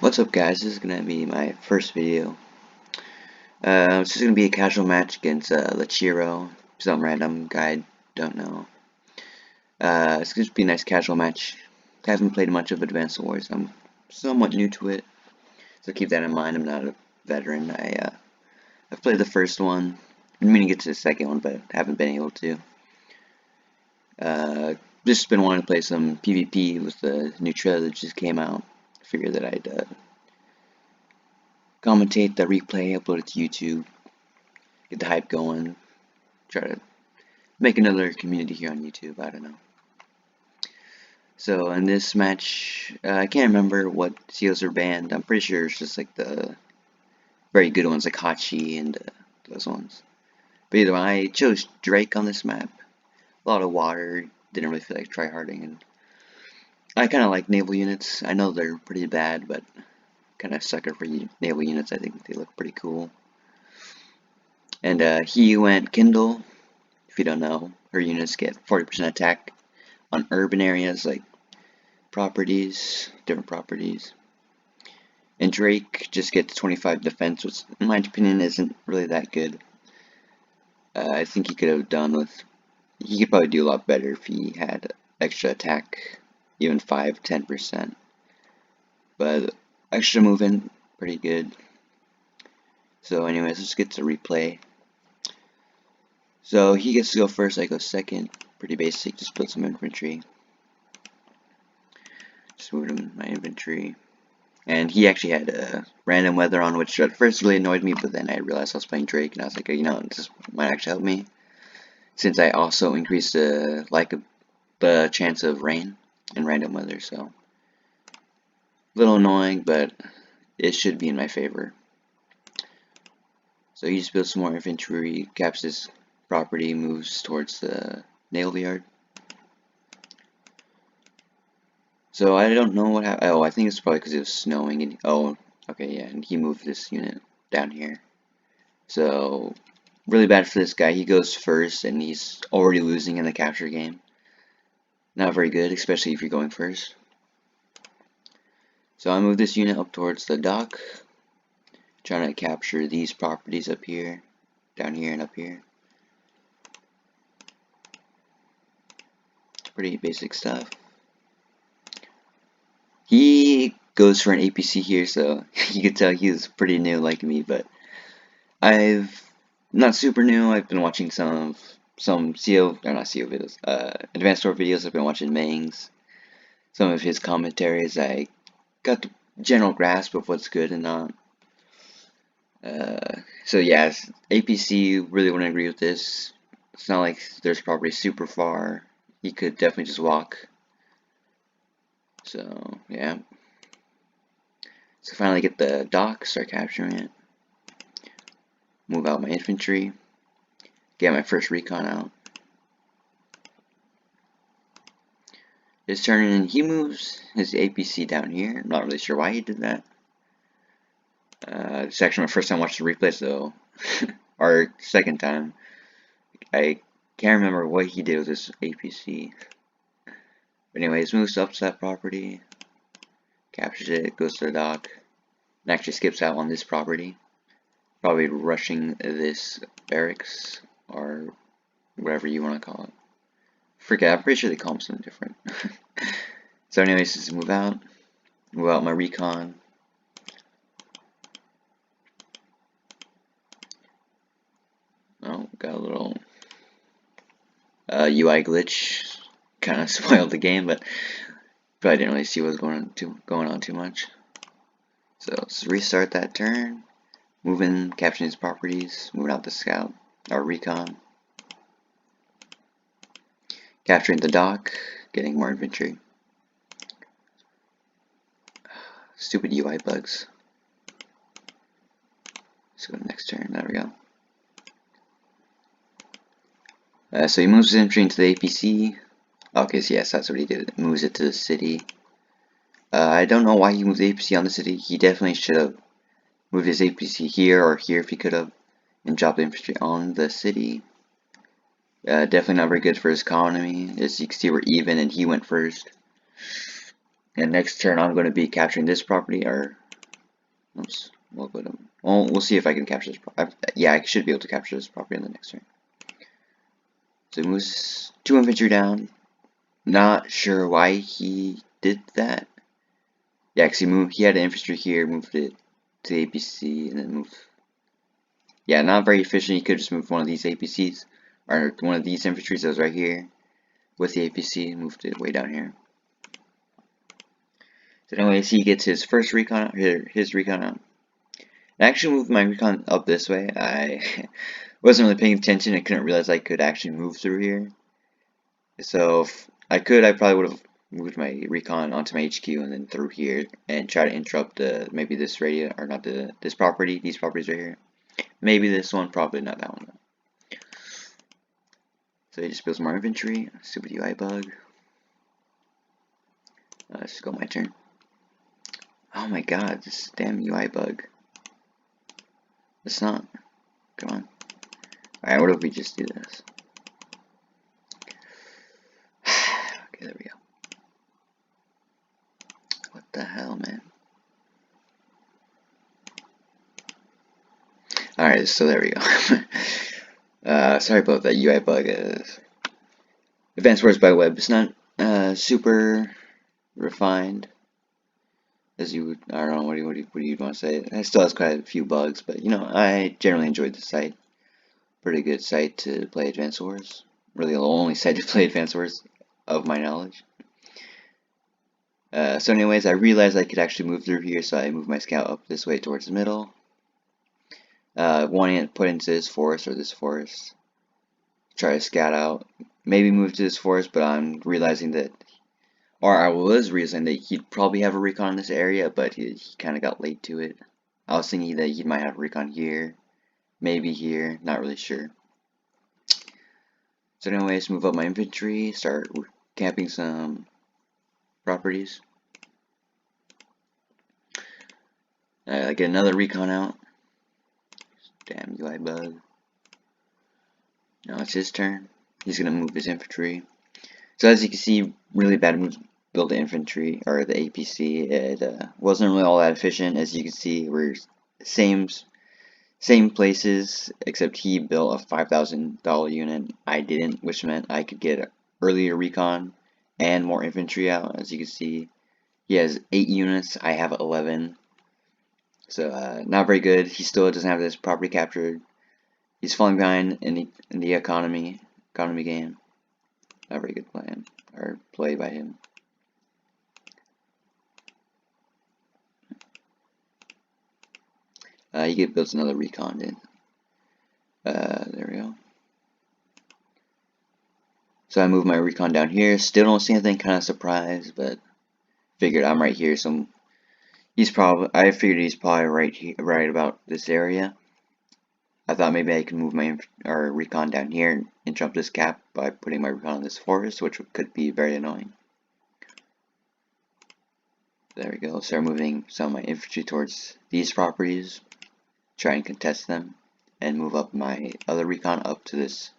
What's up, guys? This is gonna be my first video. It's just gonna be a casual match against Lachiro, some random guy I don't know. It's gonna be a nice casual match. I haven't played much of Advanced Wars. I'm somewhat new to it, so keep that in mind. I'm not a veteran. I've played the first one. Been meaning to get to the second one, but haven't been able to. Just been wanting to play some PvP with the new trailer that just came out. Figured that I'd commentate the replay, upload it to YouTube, get the hype going, try to make another community here on YouTube. I don't know. So in this match, I can't remember what seals are banned. I'm pretty sure it's just like the very good ones like Hachi and those ones. But either way, I chose Drake on this map. A lot of water, didn't really feel like tryharding, and I kind of like naval units. I know they're pretty bad, but kind of sucker for naval units. I think they look pretty cool. And he went Kindle. If you don't know, her units get 40% attack on urban areas like properties, different properties. And Drake just gets 25 defense, which in my opinion isn't really that good. I think he could have done with, he could probably do a lot better if he had extra attack, even 5-10%. But extra movement, pretty good. So anyways, let's get to replay. So he gets to go first, I go second. Pretty basic, just put some infantry. Just moved him my infantry. And he actually had random weather on, which at first really annoyed me, but then I realized I was playing Drake, and I was like, you know, this might actually help me. Since I also increased the chance of rain and random weather, so a little annoying, but it should be in my favor. So he just builds some more infantry, caps his property, moves towards the naval yard. So I don't know what happened. Oh, I think it's probably because it was snowing. And oh, okay, yeah, and he moved this unit down here. So really bad for this guy. He goes first, and he's already losing in the capture game. Not very good, especially if you're going first. So I move this unit up towards the dock, trying to capture these properties up here, down here, and up here. Pretty basic stuff. He goes for an APC here, so you can tell he's pretty new like me, but not super new. I've been watching some CO, or not CO videos, Advanced War videos. I've been watching Mang's, some of his commentaries. I got the general grasp of what's good and not. So yeah, APC really wouldn't agree with this. It's not like there's probably super far. He could definitely just walk. So yeah. So finally get the dock, start capturing it. Move out my infantry. Get my first recon out. His turn, and he moves his APC down here. I'm not really sure why he did that. It's actually my first time watching the replay, so or second time. I can't remember what he did with this APC. But anyways, moves up to that property, captures it, goes to the dock, and actually skips out on this property. Probably rushing this barracks or whatever you want to call it. Forget, I'm pretty sure they call them something different. So anyways, just move out my recon. Oh, got a little UI glitch, kind of spoiled the game, but I didn't really see what was going on too much. So let's restart that turn, moving, capturing his properties, moving out the scout, our recon, capturing the dock, getting more infantry. Stupid UI bugs. Let's go to the next turn. There we go. So he moves his infantry into the APC. Okay, so yes, that's what he did. Moves it to the city. I don't know why he moved the APC on the city. He definitely should have moved his APC here or here if he could have, and dropped the infantry on the city. Definitely not very good for his economy. As you can see, we're even, and he went first. And next turn, I'm going to be capturing this property, or Oops. We'll see if I can capture this. Yeah, I should be able to capture this property in the next turn. So he moves 2 infantry down. Not sure why he did that. Yeah, because he had an infantry here, moved it to the APC, and then moved. Yeah, not very efficient. He could just move one of these APCs, or one of these infantries that was right here with the APC, and moved it way down here. So anyways, he gets his first recon out here, his recon out. I actually moved my recon up this way. I wasn't really paying attention. I couldn't realize I could actually move through here. So if I could, I probably would have moved my recon onto my HQ and then through here and try to interrupt maybe this radio, or not this property, these properties right here. Maybe this one, probably not that one though. So he just builds more infantry. Stupid UI bug. Let's just go my turn. Oh my god, this damn UI bug. It's not. Come on. Alright, what if we just do this? Okay, there we go. What the hell, man? Alright, so there we go. Sorry about that UI bug. Advanced Wars by Web. It's not super refined, as you would. I don't know what do you want to say. It still has quite a few bugs, but you know, I generally enjoyed the site. Pretty good site to play Advanced Wars. Really the only site to play Advanced Wars of my knowledge. So anyways, I realized I could actually move through here, so I moved my scout up this way towards the middle. Wanting to put into this forest or this forest. Try to scout out. Maybe move to this forest, but I'm realizing that, or I was realizing that he'd probably have a recon in this area, but he kind of got late to it. I was thinking that he might have a recon here, maybe here, not really sure. So anyways, move up my infantry, start camping some properties. I get another recon out. Damn UI bug. Now it's his turn. He's gonna move his infantry. So as you can see, really bad moves build the infantry or the APC. It wasn't really all that efficient. As you can see, we're same places, except he built a $5,000 unit. I didn't, which meant I could get earlier recon and more infantry out. As you can see, he has 8 units. I have 11. So not very good. He still doesn't have this property captured. He's falling behind in the economy game. Not a very good plan or play by him. He builds another recon in. There we go. So I move my recon down here. Still don't see anything. Kind of surprised, but figured I'm right here. So I figured he's probably right about this area. I thought maybe I could move my recon down here and interrupt this gap by putting my recon in this forest, which could be very annoying. There we go. Start moving some of my infantry towards these properties. Try and contest them, and move up my other recon up to this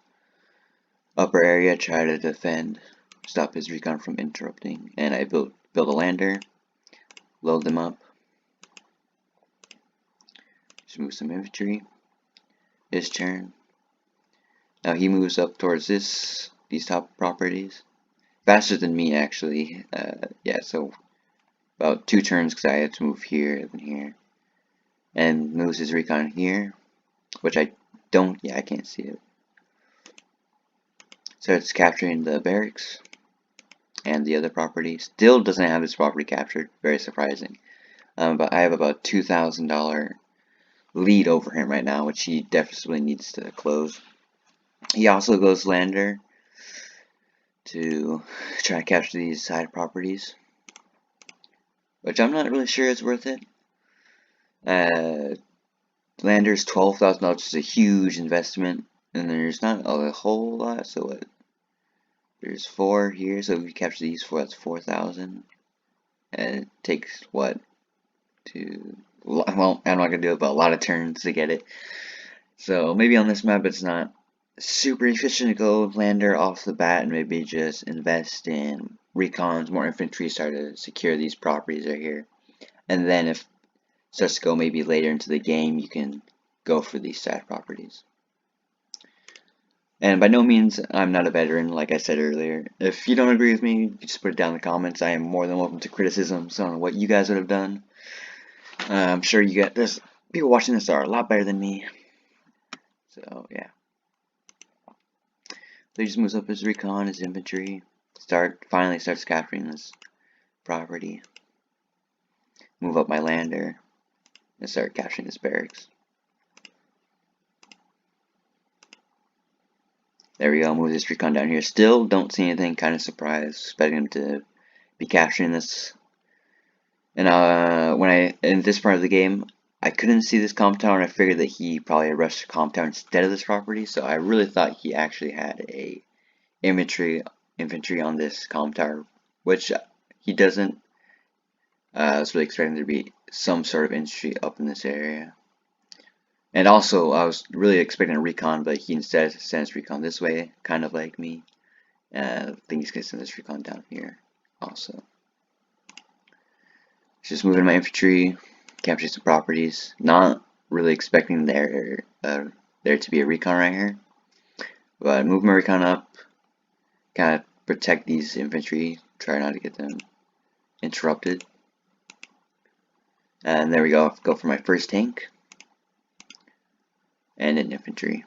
upper area. Try to defend, stop his recon from interrupting. And I build a lander, load them up. Just move some infantry. His turn. Now he moves up towards these top properties. Faster than me, actually. Yeah, so about 2 turns because I had to move here and here. And moves his recon here, which I don't. Yeah, I can't see it. Starts capturing the barracks and the other property. Still doesn't have his property captured. Very surprising. But I have about $2,000 lead over him right now, which he definitely needs to close. He also goes lander to try to capture these side properties, which I'm not really sure is worth it. Lander's $12,000, which is a huge investment, and there's not a whole lot. So what? There's 4 here, so if we capture these 4, that's 4,000, and it takes what? Well, I'm not gonna do it, but a lot of turns to get it. So maybe on this map it's not super efficient to go lander off the bat, and maybe just invest in recons, more infantry, start to secure these properties right here. And then if starts to go maybe later into the game, you can go for these side properties. And by no means, I'm not a veteran, like I said earlier. If you don't agree with me, just put it down in the comments. I am more than welcome to criticisms on what you guys would have done. I'm sure there's people watching this are a lot better than me. So, yeah. So he just moves up his recon, his infantry, finally starts capturing this property. Move up my lander, and start capturing his barracks. There we go, move this recon down here. Still don't see anything, kind of surprised, expecting him to be capturing this. And in this part of the game, I couldn't see this comp tower, and I figured that he probably had rushed the comp tower instead of this property, so I really thought he actually had a infantry on this comp tower, which he doesn't. I was really expecting there to be some sort of infantry up in this area. And also, I was really expecting a recon, but he instead sends recon this way, kind of like me. I think he's going to send this recon down here also. Just moving my infantry, capture some properties. Not really expecting there to be a recon right here. But move my recon up, kind of protect these infantry, try not to get them interrupted. And there we go, go for my first tank. And an infantry.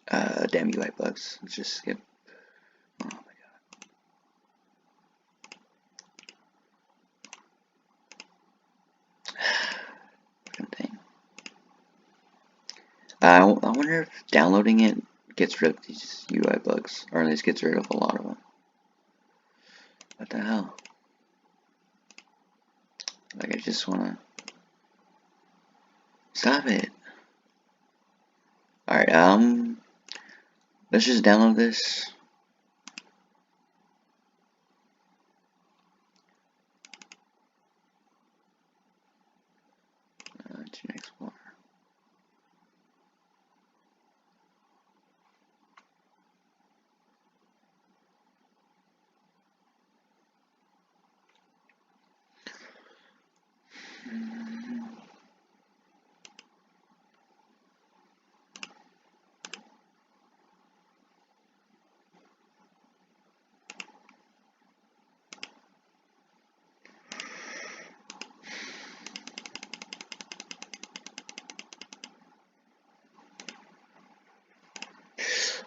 Damn UI bugs. Let's just skip. Oh my god. Fucking thing. I wonder if downloading it gets rid of these UI bugs, or at least gets rid of a lot of them. What the hell? Like, I just wanna stop it. Alright, let's just download this. To Explorer.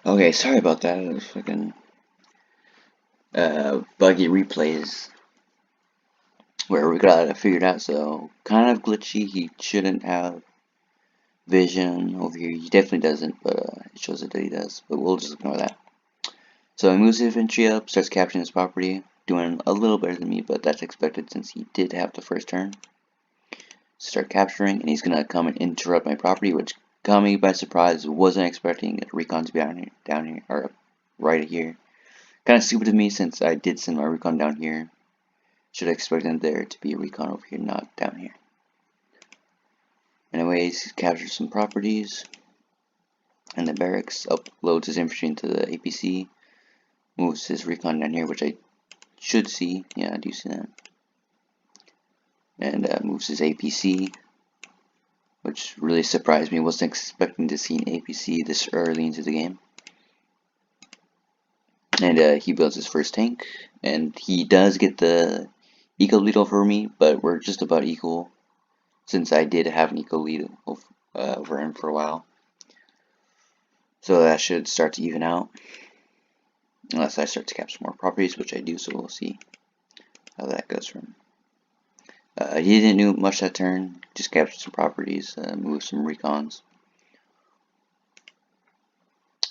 Okay, sorry about that. It was fucking buggy replays where we got it figured out. So kind of glitchy. He shouldn't have vision over here. He definitely doesn't, but it shows it that he does. But we'll just ignore that. So he moves his infantry up, starts capturing his property, doing a little better than me, but that's expected since he did have the first turn. Start capturing, and he's gonna come and interrupt my property, which caught me by surprise. Wasn't expecting a recon to be down here, or right here. Kind of stupid of me since I did send my recon down here. Should have expected there to be a recon over here, not down here. Anyways, he captures some properties, and the barracks uploads his infantry into the APC. Moves his recon down here, which I should see. Yeah, I do see that. And moves his APC, which really surprised me. Wasn't expecting to see an APC this early into the game. And he builds his first tank, and he does get the eco lead over me, but we're just about equal, since I did have an eco lead over him for a while. So that should start to even out, unless I start to capture more properties, which I do, so we'll see how that goes for him. He didn't do much that turn, just captured some properties, moved some recons.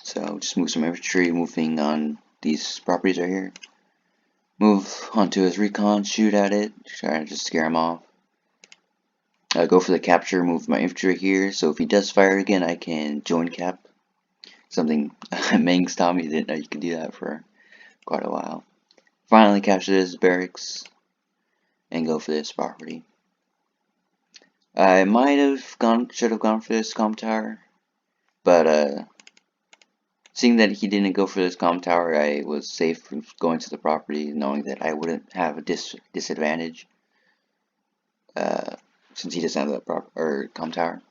So just move some infantry, moving on these properties right here. Move onto his recon, shoot at it, try to just scare him off. Go for the capture, move my infantry here, so if he does fire again, I can join cap. Something Mangs taught me, didn't know you could do that for quite a while. Finally capture this barracks, and go for this property. I should have gone for this comp tower, but seeing that he didn't go for this comp tower, I was safe from going to the property, knowing that I wouldn't have a disadvantage. uh, since he doesn't have that prop or com tower.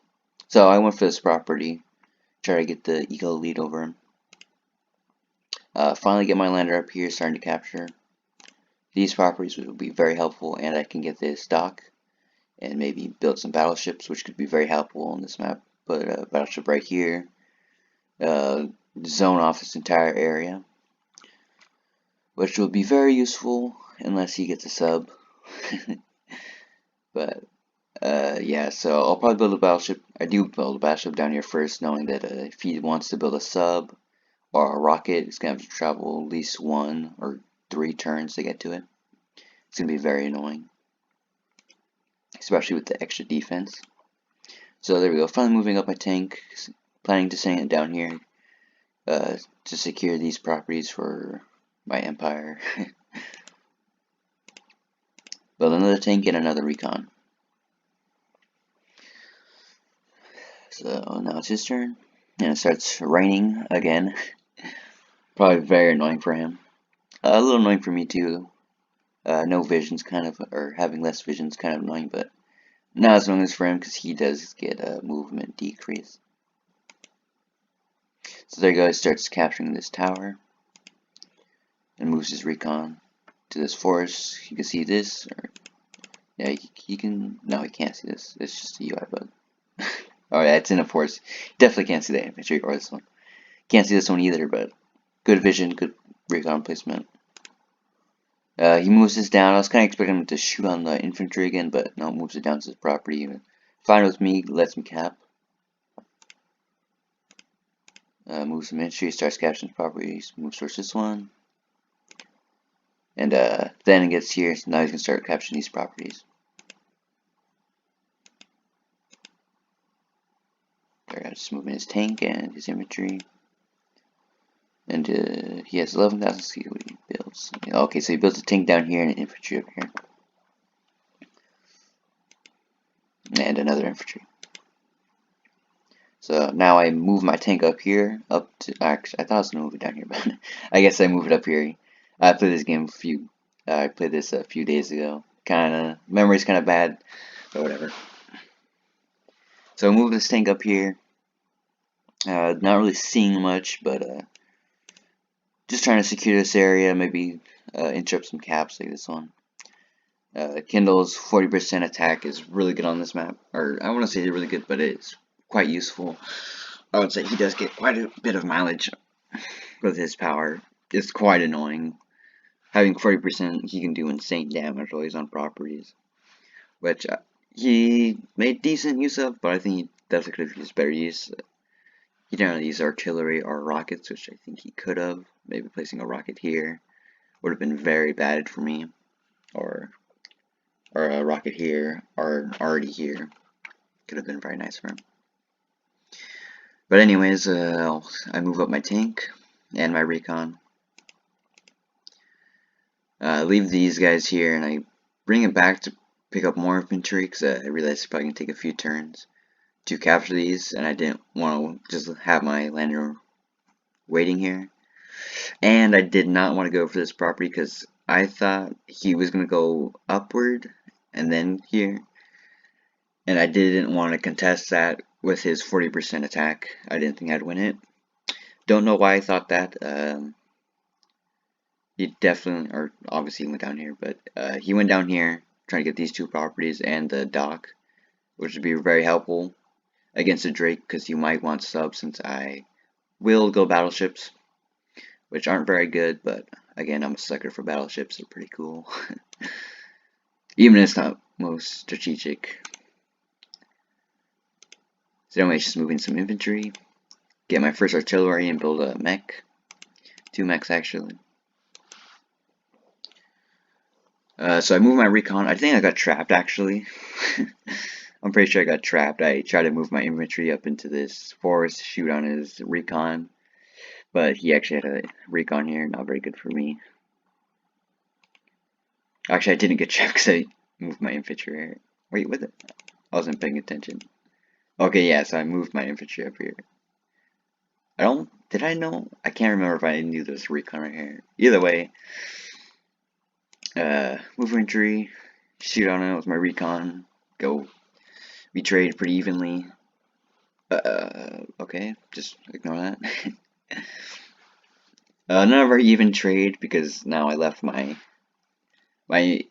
So I went for this property, try to get the eco lead over him. Finally get my lander up here, starting to capture. These properties will be very helpful, and I can get this dock and maybe build some battleships, which could be very helpful on this map. Put a battleship right here, zone off this entire area, which will be very useful unless he gets a sub. But yeah, so I'll probably build a battleship. I do build a battleship down here first, knowing that if he wants to build a sub or a rocket, it's gonna have to travel at least 1 or 3 turns to get to it. It's gonna be very annoying, especially with the extra defense. So there we go. Finally moving up my tank, planning to send it down here to secure these properties for my empire. Build another tank and another recon. So now it's his turn, and it starts raining again. Probably very annoying for him. A little annoying for me too. No vision's kind of, or having less vision's kind of annoying, but not as long as for him because he does get a movement decrease. So there he goes, starts capturing this tower and moves his recon to this forest. You can see this, or yeah, he can. No, he can't see this. It's just a UI bug. Oh yeah, it's in a forest. Definitely can't see the infantry or this one. Can't see this one either, but good vision, good recon placement. He moves this down. I was kind of expecting him to shoot on the infantry again, but no, moves it down to his property. Fine with me, lets me cap. Moves some infantry, starts capturing properties, moves towards this one. And then it gets here, so now he's going to start capturing these properties. There, just moving his tank and his infantry. And he has 11,000. See what he builds. Okay, so he builds a tank down here and an infantry up here. And another infantry. So now I move my tank up here, up to, actually, I thought I was going to move it down here, but I guess I move it up here. I played this game I played this a few days ago. Memory's kind of bad, but whatever. So I move this tank up here. Not really seeing much, but just trying to secure this area, maybe interrupt some caps like this one. Kindle's 40% attack is really good on this map, or I want to say really good, but it's quite useful. I would say he does get quite a bit of mileage with his power. It's quite annoying. Having 40%, he can do insane damage while he's on properties, which he made decent use of, but I think he definitely could have used better use. He didn't use artillery or rockets, which I think he could have. Maybe placing a rocket here would have been very bad for me, or a rocket here, or already here. Could have been very nice for him. But anyways, I move up my tank and my recon. Leave these guys here, and I bring it back to pick up more infantry, because I realized it's probably going to take a few turns to capture these, and I didn't want to just have my lander waiting here. And I did not want to go for this property, because I thought he was going to go upward, and then here. And I didn't want to contest that with his 40% attack. I didn't think I'd win it. Don't know why I thought that. He definitely, or obviously he went down here, but he went down here trying to get these 2 properties and the dock, which would be very helpful against the Drake, because you might want subs, since I will go battleships, which aren't very good, but again, I'm a sucker for battleships. They're pretty cool. Even if it's not most strategic. So anyway, just moving some infantry, get my first artillery, and build a mech. 2 mechs actually. So I moved my recon. I think I got trapped actually. I'm pretty sure I got trapped. I tried to move my infantry up into this forest, shoot on his recon, but he actually had a recon here. Not very good for me. Actually, I didn't get trapped because I moved my infantry here. Wait, what? I wasn't paying attention. Okay, yeah, so I moved my infantry up here. Did I know? I can't remember if I knew this recon right here. Either way, move infantry, shoot on it with my recon. go. We trade pretty evenly. Okay, just ignore that. Not a very even trade because now I left my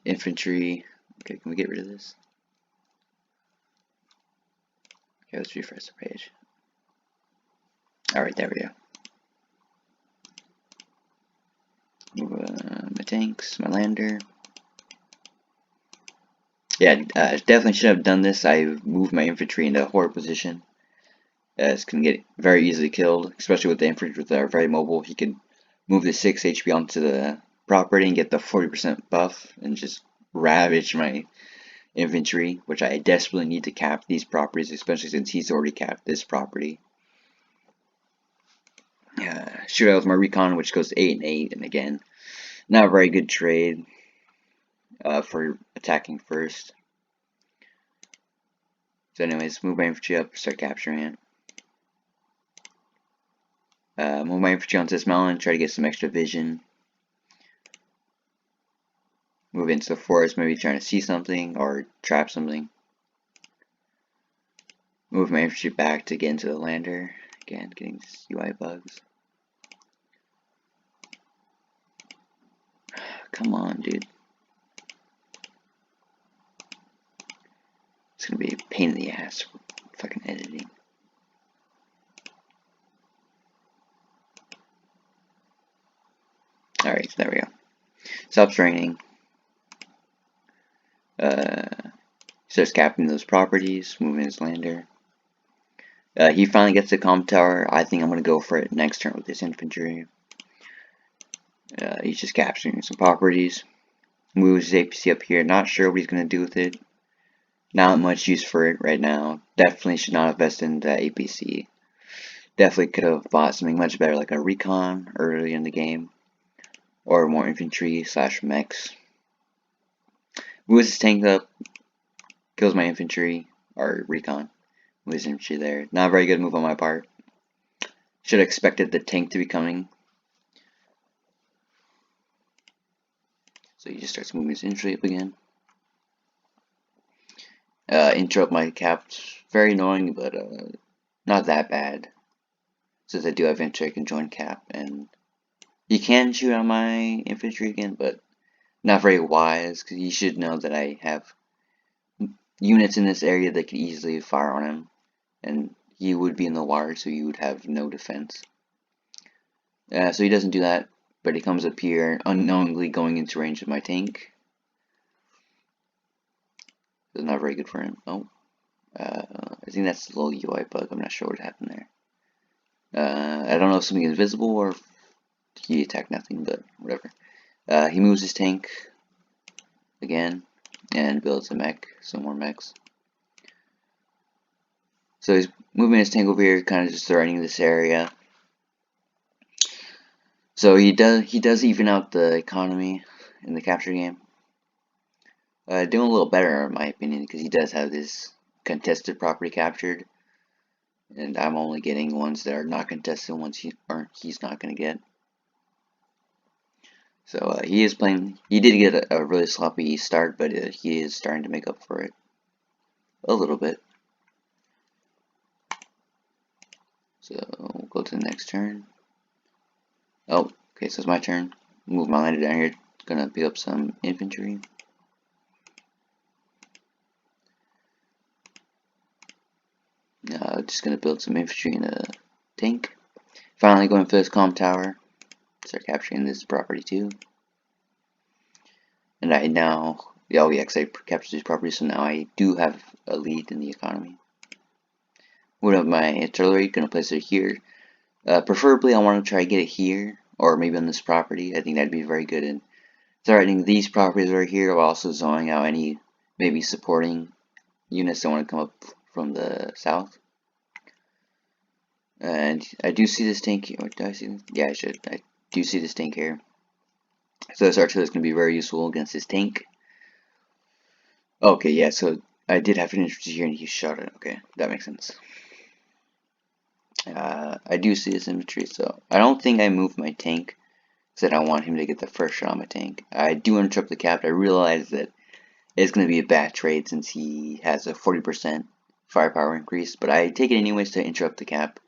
infantry. Okay, can we get rid of this? Okay, let's refresh the page. Alright, there we go. Move my tanks, my lander. Yeah, definitely should have done this. I moved my infantry into a horror position. As can get very easily killed, especially with the infantry that are very mobile. He could move the 6 HP onto the property and get the 40% buff and just ravage my infantry, which I desperately need to cap these properties, especially since he's already capped this property. Shoot out with my recon, which goes 8 and 8, and again, not a very good trade for attacking first. So anyways, move my infantry up, start capturing it. Move my infantry onto this mountain, try to get some extra vision. Move into the forest, maybe trying to see something or trap something. Move my infantry back to get into the lander. Again, getting these UI bugs. Come on, dude. It's gonna be a pain in the ass for fucking editing. Alright, so there we go. Stops raining. Starts capping those properties, moving his lander. He finally gets the comm tower. I think I'm gonna go for it next turn with this infantry. He's just capturing some properties. Moves his APC up here. Not sure what he's gonna do with it. Not much use for it right now. Definitely should not invest in that APC. Definitely could have bought something much better like a recon early in the game. Or more infantry / mechs. Moves his tank up. Kills my infantry. Or recon. Moves his infantry there. Not a very good move on my part. Should have expected the tank to be coming. So he just starts moving his infantry up again. Interrupt my caps. Very annoying, but not that bad. Since I do have infantry, I can join cap. And he can shoot on my infantry again, but not very wise, because he should know that I have units in this area that could easily fire on him. And he would be in the water, so he would have no defense. So he doesn't do that, but he comes up here, unknowingly going into range of my tank. It's not very good for him. Oh, I think that's a little UI bug. I'm not sure what happened there. I don't know if something is visible or if he attacked nothing, but whatever. He moves his tank again and builds a mech, some more mechs. So he's moving his tank over here, kind of just threatening this area. So he does even out the economy in the capture game. Doing a little better in my opinion, because he does have this contested property captured, and I'm only getting ones that are not contested, ones he's not going to get. So he is playing. He did get a really sloppy start, but he is starting to make up for it a little bit. So we'll go to the next turn. Oh, okay, so it's my turn. Move my lander down here. Gonna pick up some infantry. Just gonna build some infantry in a tank. Finally going for this comm tower. Start capturing this property too. And I now, oh yeah, because I captured these properties, so now I do have a lead in the economy. One of my artillery, gonna place it here. Preferably, I want to try to get it here, or maybe on this property. I think that'd be very good in threatening these properties right here, while also zoning out any maybe supporting units that want to come up from the south. And I do see this tank here. Do I see this? Yeah, I should. I do see this tank here. So this artillery is going to be very useful against this tank. Okay, yeah, so I did have an infantry here and he shot it. Okay, that makes sense. I do see this infantry, so I don't think I moved my tank because I don't want him to get the first shot on my tank. I do interrupt the cap. I realize that It's going to be a bad trade since he has a 40% firepower increase, but I take it anyways to interrupt the cap,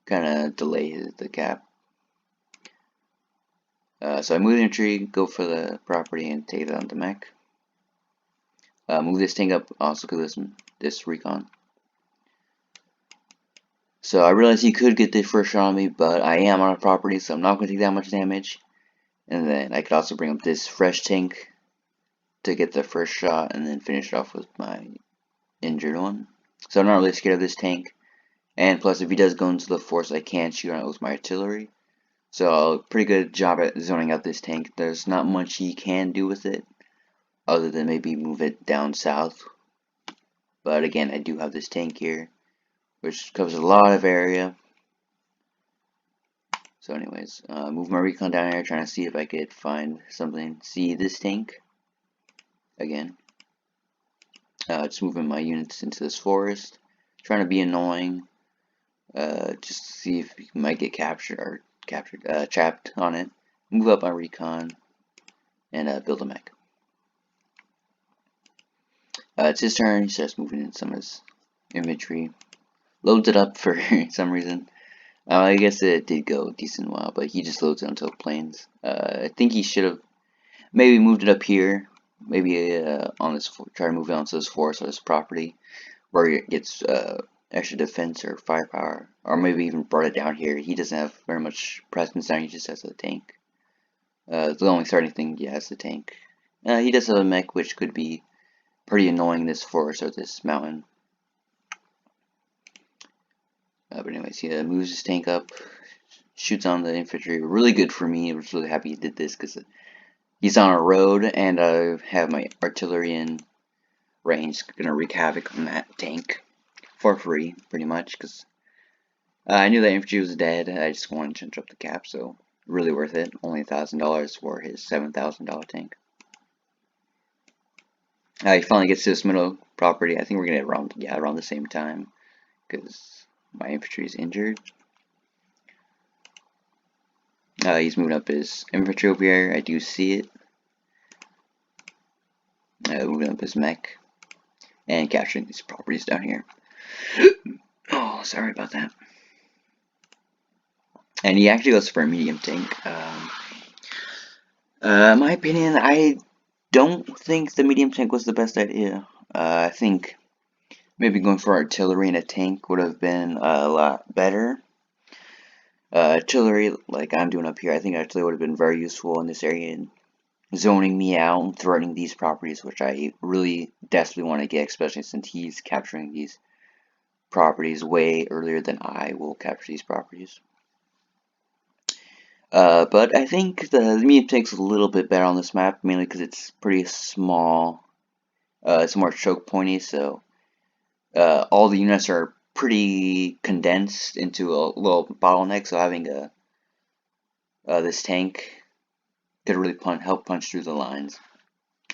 kind of delay the cap. So I move the infantry, go for the property, and take it on the mech. Move this tank up, also go this recon. So I realize he could get the first shot on me, but I am on a property, so I'm not going to take that much damage. And then I could also bring up this fresh tank to get the first shot, and then finish it off with my injured one. So I'm not really scared of this tank. And plus, if he does go into the force, I can shoot on it with my artillery. So pretty good job at zoning out this tank. There's not much he can do with it, other than maybe move it down south. But again, I do have this tank here, which covers a lot of area. So anyways, move my recon down here, trying to see if I could find something. See this tank? Again. Just moving my units into this forest. Trying to be annoying. Just to see if we might get trapped on it. Move up my recon. And build a mech. It's his turn. He starts moving in some of his infantry. Loads it up for some reason. I guess it did go a decent while, but he just loads it onto planes. I think he should have maybe moved it up here. Maybe on this, try to move it onto this forest or this property, where it gets extra defense or firepower, or maybe even brought it down here. He doesn't have very much presence down. He just has a tank. The only starting thing he has the tank. He does have a mech, which could be pretty annoying in this forest or this mountain. But anyways, he moves his tank up, shoots on the infantry. Really good for me. I was really happy he did this because he's on a road, and I have my artillery in range. Gonna wreak havoc on that tank for free, pretty much, because I knew that infantry was dead. I just wanted to interrupt the cap, so really worth it. Only $1,000 for his $7,000 tank. He finally gets to this middle property. I think we're gonna get around the same time, because my infantry is injured. He's moving up his infantry over here. I do see it. Moving up his mech and capturing these properties down here. Oh, sorry about that. And he actually goes for a medium tank. My opinion, I don't think the medium tank was the best idea. I think maybe going for artillery and a tank would have been a lot better. Artillery, like I'm doing up here, I think artillery would have been very useful in this area and zoning me out and threatening these properties, which I really desperately want to get, especially since he's capturing these properties way earlier than I will capture these properties. But I think the medium tank's a little bit better on this map, mainly because it's pretty small. It's more choke pointy, so all the units are pretty condensed into a little bottleneck. So having this tank could really help punch through the lines.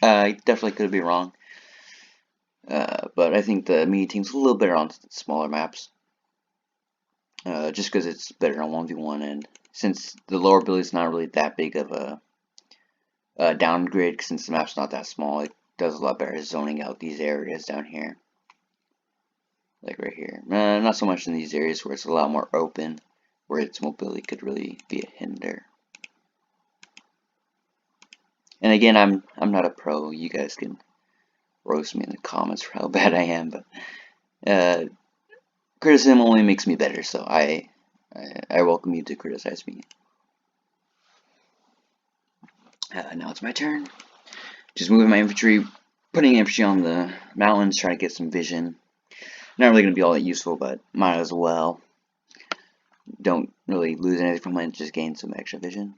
I definitely could be wrong, but I think the medium tank's a little better on smaller maps. Just because it's better on 1v1, and since the lower ability is not really that big of a downgrade, since the map's not that small, it does a lot better zoning out these areas down here. Like right here. Not so much in these areas where it's a lot more open, where its mobility could really be a hinder. And again, I'm not a pro. You guys can roast me in the comments for how bad I am, but criticism only makes me better, so I welcome you to criticize me. Now it's my turn. Just moving my infantry, putting infantry on the mountains, trying to get some vision. Not really going to be all that useful, but might as well. Don't really lose anything from it, just gain some extra vision.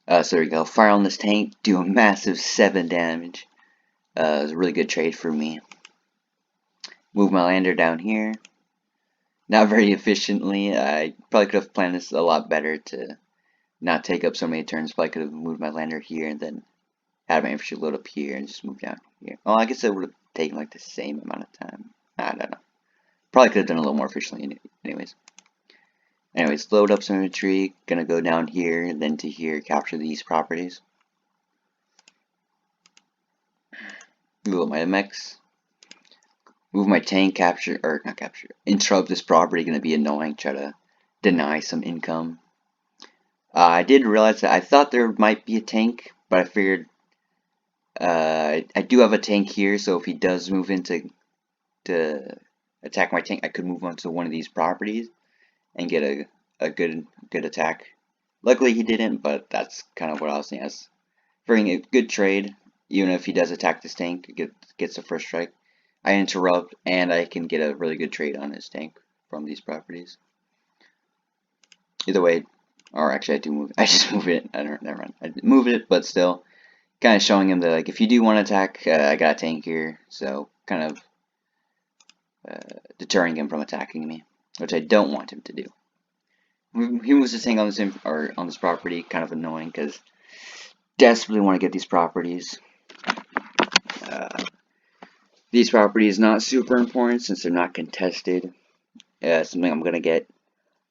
So there we go. Fire on this tank, do a massive 7 damage. It was a really good trade for me. Move my lander down here. Not very efficiently. I probably could have planned this a lot better to not take up so many turns. Probably could have moved my lander here and then had my infantry load up here and just move down here. Oh, I guess it would have taken like the same amount of time. I don't know. Probably could have done it a little more efficiently anyways. Anyways, load up some infantry. Gonna go down here and then to here, capture these properties. Move my MX. Move my tank, capture, or not capture, interrupt this property, gonna be annoying, try to deny some income. I did realize that I thought there might be a tank, but I figured I do have a tank here, so if he does move into to attack my tank, I could move on to one of these properties and get a good attack. Luckily he didn't, but that's kind of what I was saying. I was figuring a good trade, even if he does attack this tank, gets the first strike. I interrupt, and I can get a really good trade on his tank from these properties. Either way, or actually I do move. I just move it. I don't. Never mind. I move it, but still, kind of showing him that like if you do want to attack, I got a tank here, so kind of deterring him from attacking me, which I don't want him to do. He moves his tank on this or on this property, kind of annoying because desperately want to get these properties. These properties not super important since they're not contested. Something I'm gonna get.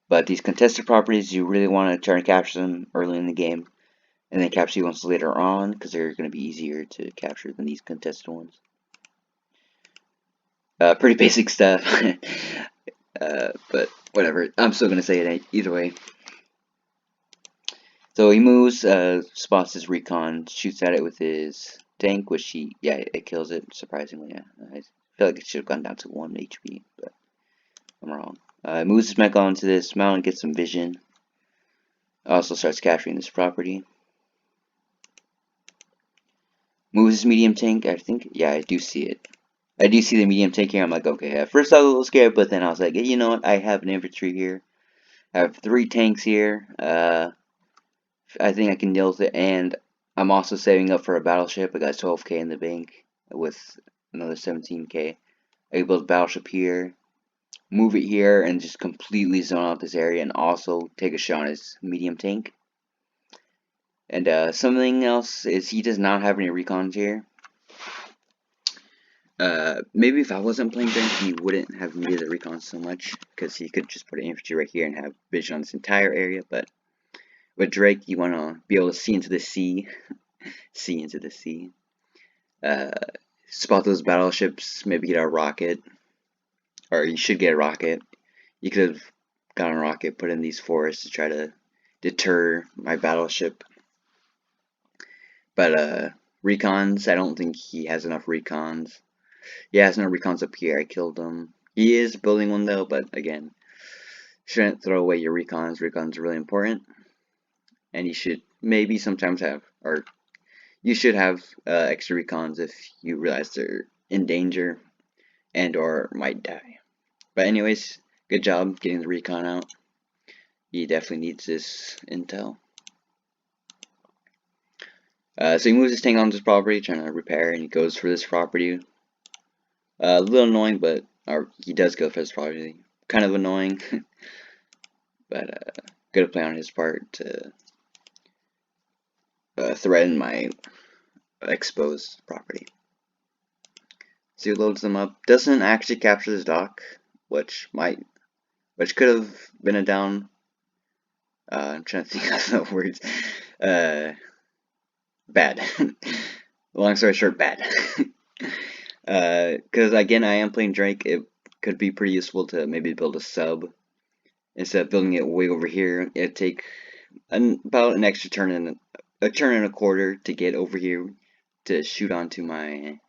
But these contested properties, you really want to try and capture them early in the game, and then capture ones later on, because they're going to be easier to capture than these contested ones. Pretty basic stuff, but whatever. I'm still going to say it either way. So he moves, spots his recon, shoots at it with his tank, which it kills it, surprisingly. Yeah. I feel like it should have gone down to 1 HP, but I'm wrong. Moves his mech onto this mountain, gets some vision. Also starts capturing this property. Moves his medium tank, I think. Yeah, I do see it. I do see the medium tank here. I'm like, okay. At first I was a little scared, but then I was like, you know what? I have an infantry here. I have 3 tanks here. I think I can deal with it. And I'm also saving up for a battleship. I got 12k in the bank with another 17k. I can build a battleship here. Move it here and just completely zone out this area. And also take a shot on his medium tank. And something else is he does not have any recons here. Maybe if I wasn't playing Drake, he wouldn't have needed the recon so much, because he could just put an infantry right here and have vision on this entire area, but with Drake, you want to be able to see into the sea, see into the sea, uh, spot those battleships, maybe get a rocket, or you should get a rocket. You could have gotten a rocket, put in these forests to try to deter my battleship, but recons, I don't think he has enough recons. He has no recons up here. I killed him. He is building one though, but again, shouldn't throw away your recons. Recons are really important, and you should maybe sometimes have, or you should have extra recons if you realize they're in danger and or might die. But anyways, good job getting the recon out. He definitely needs this intel. So he moves his tank on this property, trying to repair, and he goes for this property. A little annoying, but he does go for this property. Kind of annoying, but good play on his part to threaten my exposed property. So he loads them up. Doesn't actually capture this dock, which could have been a down. I'm trying to think of the words. Bad. Long story short, bad. Because again, I am playing Drake. It could be pretty useful to maybe build a sub instead of building it way over here. It'd take about an extra turn and a quarter to get over here to shoot onto my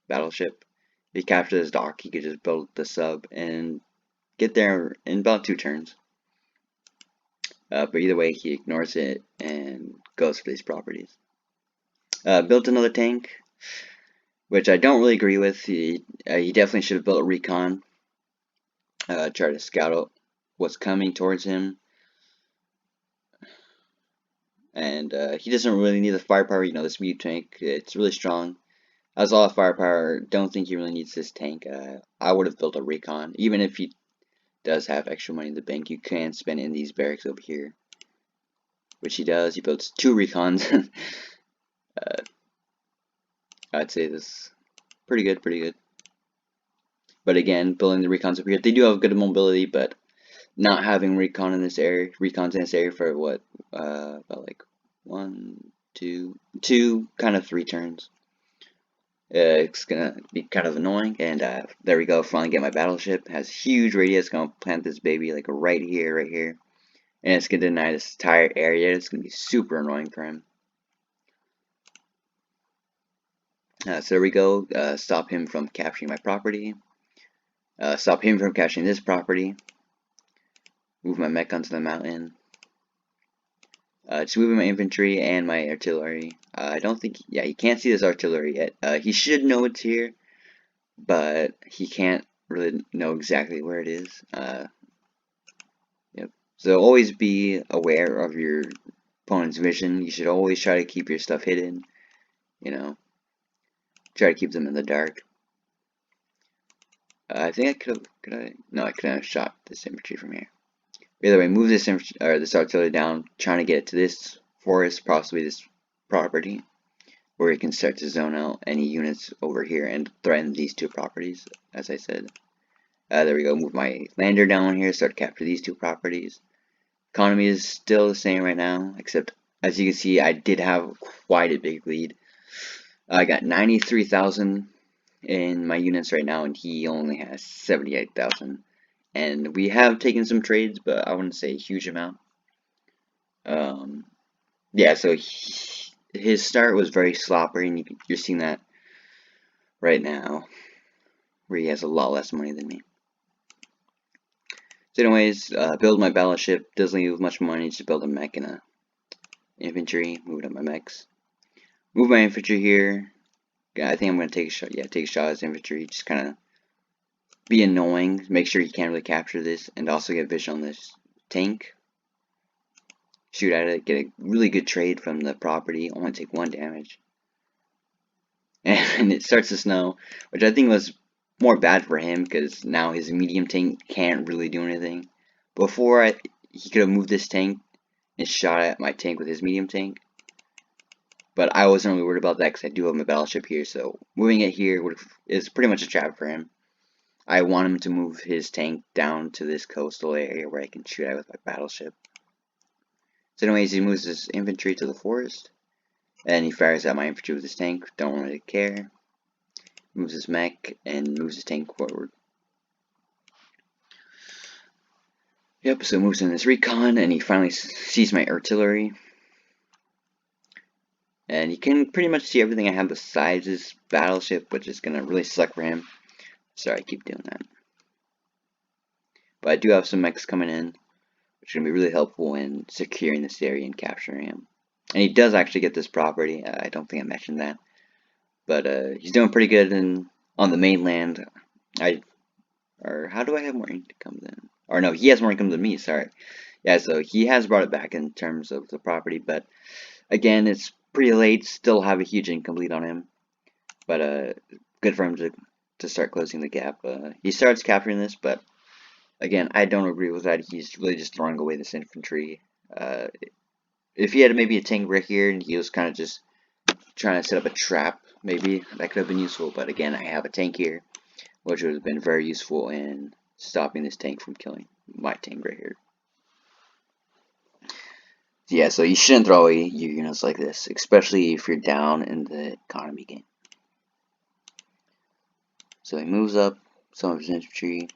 battleship. If he captures his dock, he could just build the sub and get there in about 2 turns. But either way, he ignores it and goes for these properties. Built another tank, which I don't really agree with. He definitely should have built a recon. Try to scout out what's coming towards him. And he doesn't really need the firepower. You know, this medium tank, it's really strong. Has a lot of firepower. Don't think he really needs this tank. I would have built a recon. Even if he does have extra money in the bank, you can spend it in these barracks over here. Which he does. He builds 2 recons. I'd say this is pretty good, pretty good. But again, building the recons over here, they do have good mobility, but not having recons in this area for what, about like 1, 2, kind of 3 turns. It's gonna be kind of annoying, and there we go. Finally get my battleship. Has huge radius. Gonna plant this baby like right here, and it's gonna deny this entire area. It's gonna be super annoying for him. So there we go. Stop him from capturing my property. Stop him from capturing this property. Move my mech onto the mountain. Just moving my infantry and my artillery. I don't think, yeah, he can't see this artillery yet. He should know it's here, but he can't really know exactly where it is. Yep. So always be aware of your opponent's vision. You should always try to keep your stuff hidden. You know, try to keep them in the dark. I think I could I? No, I couldn't have shot this infantry from here. Either way, move this this artillery down, trying to get it to this forest, possibly this property, where we can start to zone out any units over here and threaten these two properties, as I said. There we go, move my lander down here, start to capture these two properties. Economy is still the same right now, except as you can see, I did have quite a big lead. I got 93,000 in my units right now, and he only has 78,000. And we have taken some trades, but I wouldn't say a huge amount. Yeah, so his start was very sloppy, and you're seeing that right now, where he has a lot less money than me. So anyways, build my battleship. Doesn't leave much money, just build a mech and a infantry. Moving up my mechs. Move my infantry here. I think I'm going to take a shot. Yeah, take a shot as infantry. Just kind of be annoying. Make sure he can't really capture this, and also get vision on this tank. Shoot at it. Get a really good trade from the property. Only take 1 damage. And it starts to snow, which I think was more bad for him because now his medium tank can't really do anything. Before, he could have moved this tank and shot at my tank with his medium tank, but I wasn't really worried about that because I do have my battleship here, so moving it here is pretty much a trap for him. I want him to move his tank down to this coastal area where I can shoot at with my battleship. So anyways, he moves his infantry to the forest, and he fires at my infantry with his tank. Don't really care. Moves his mech and moves his tank forward. Yep, so moves in this recon, and he finally sees my artillery. And he can pretty much see everything I have besides his battleship, which is going to really suck for him. Sorry, I keep doing that. But I do have some mechs coming in, which is going to be really helpful in securing this area and capturing him. And he does actually get this property. I don't think I mentioned that. But he's doing pretty good on the mainland. Or how do I have more income then? Or no, he has more income than me, sorry. Yeah, so he has brought it back in terms of the property, but again, it's pretty late, still have a huge income lead on him. But good for him to start closing the gap. He starts capturing this, but again, I don't agree with that. He's really just throwing away this infantry. If he had maybe a tank right here and he was kind of just trying to set up a trap, maybe that could have been useful. But again, I have a tank here, which would have been very useful in stopping this tank from killing my tank right here. Yeah, so you shouldn't throw away your units like this, especially if you're down in the economy game. So he moves up some of his infantry,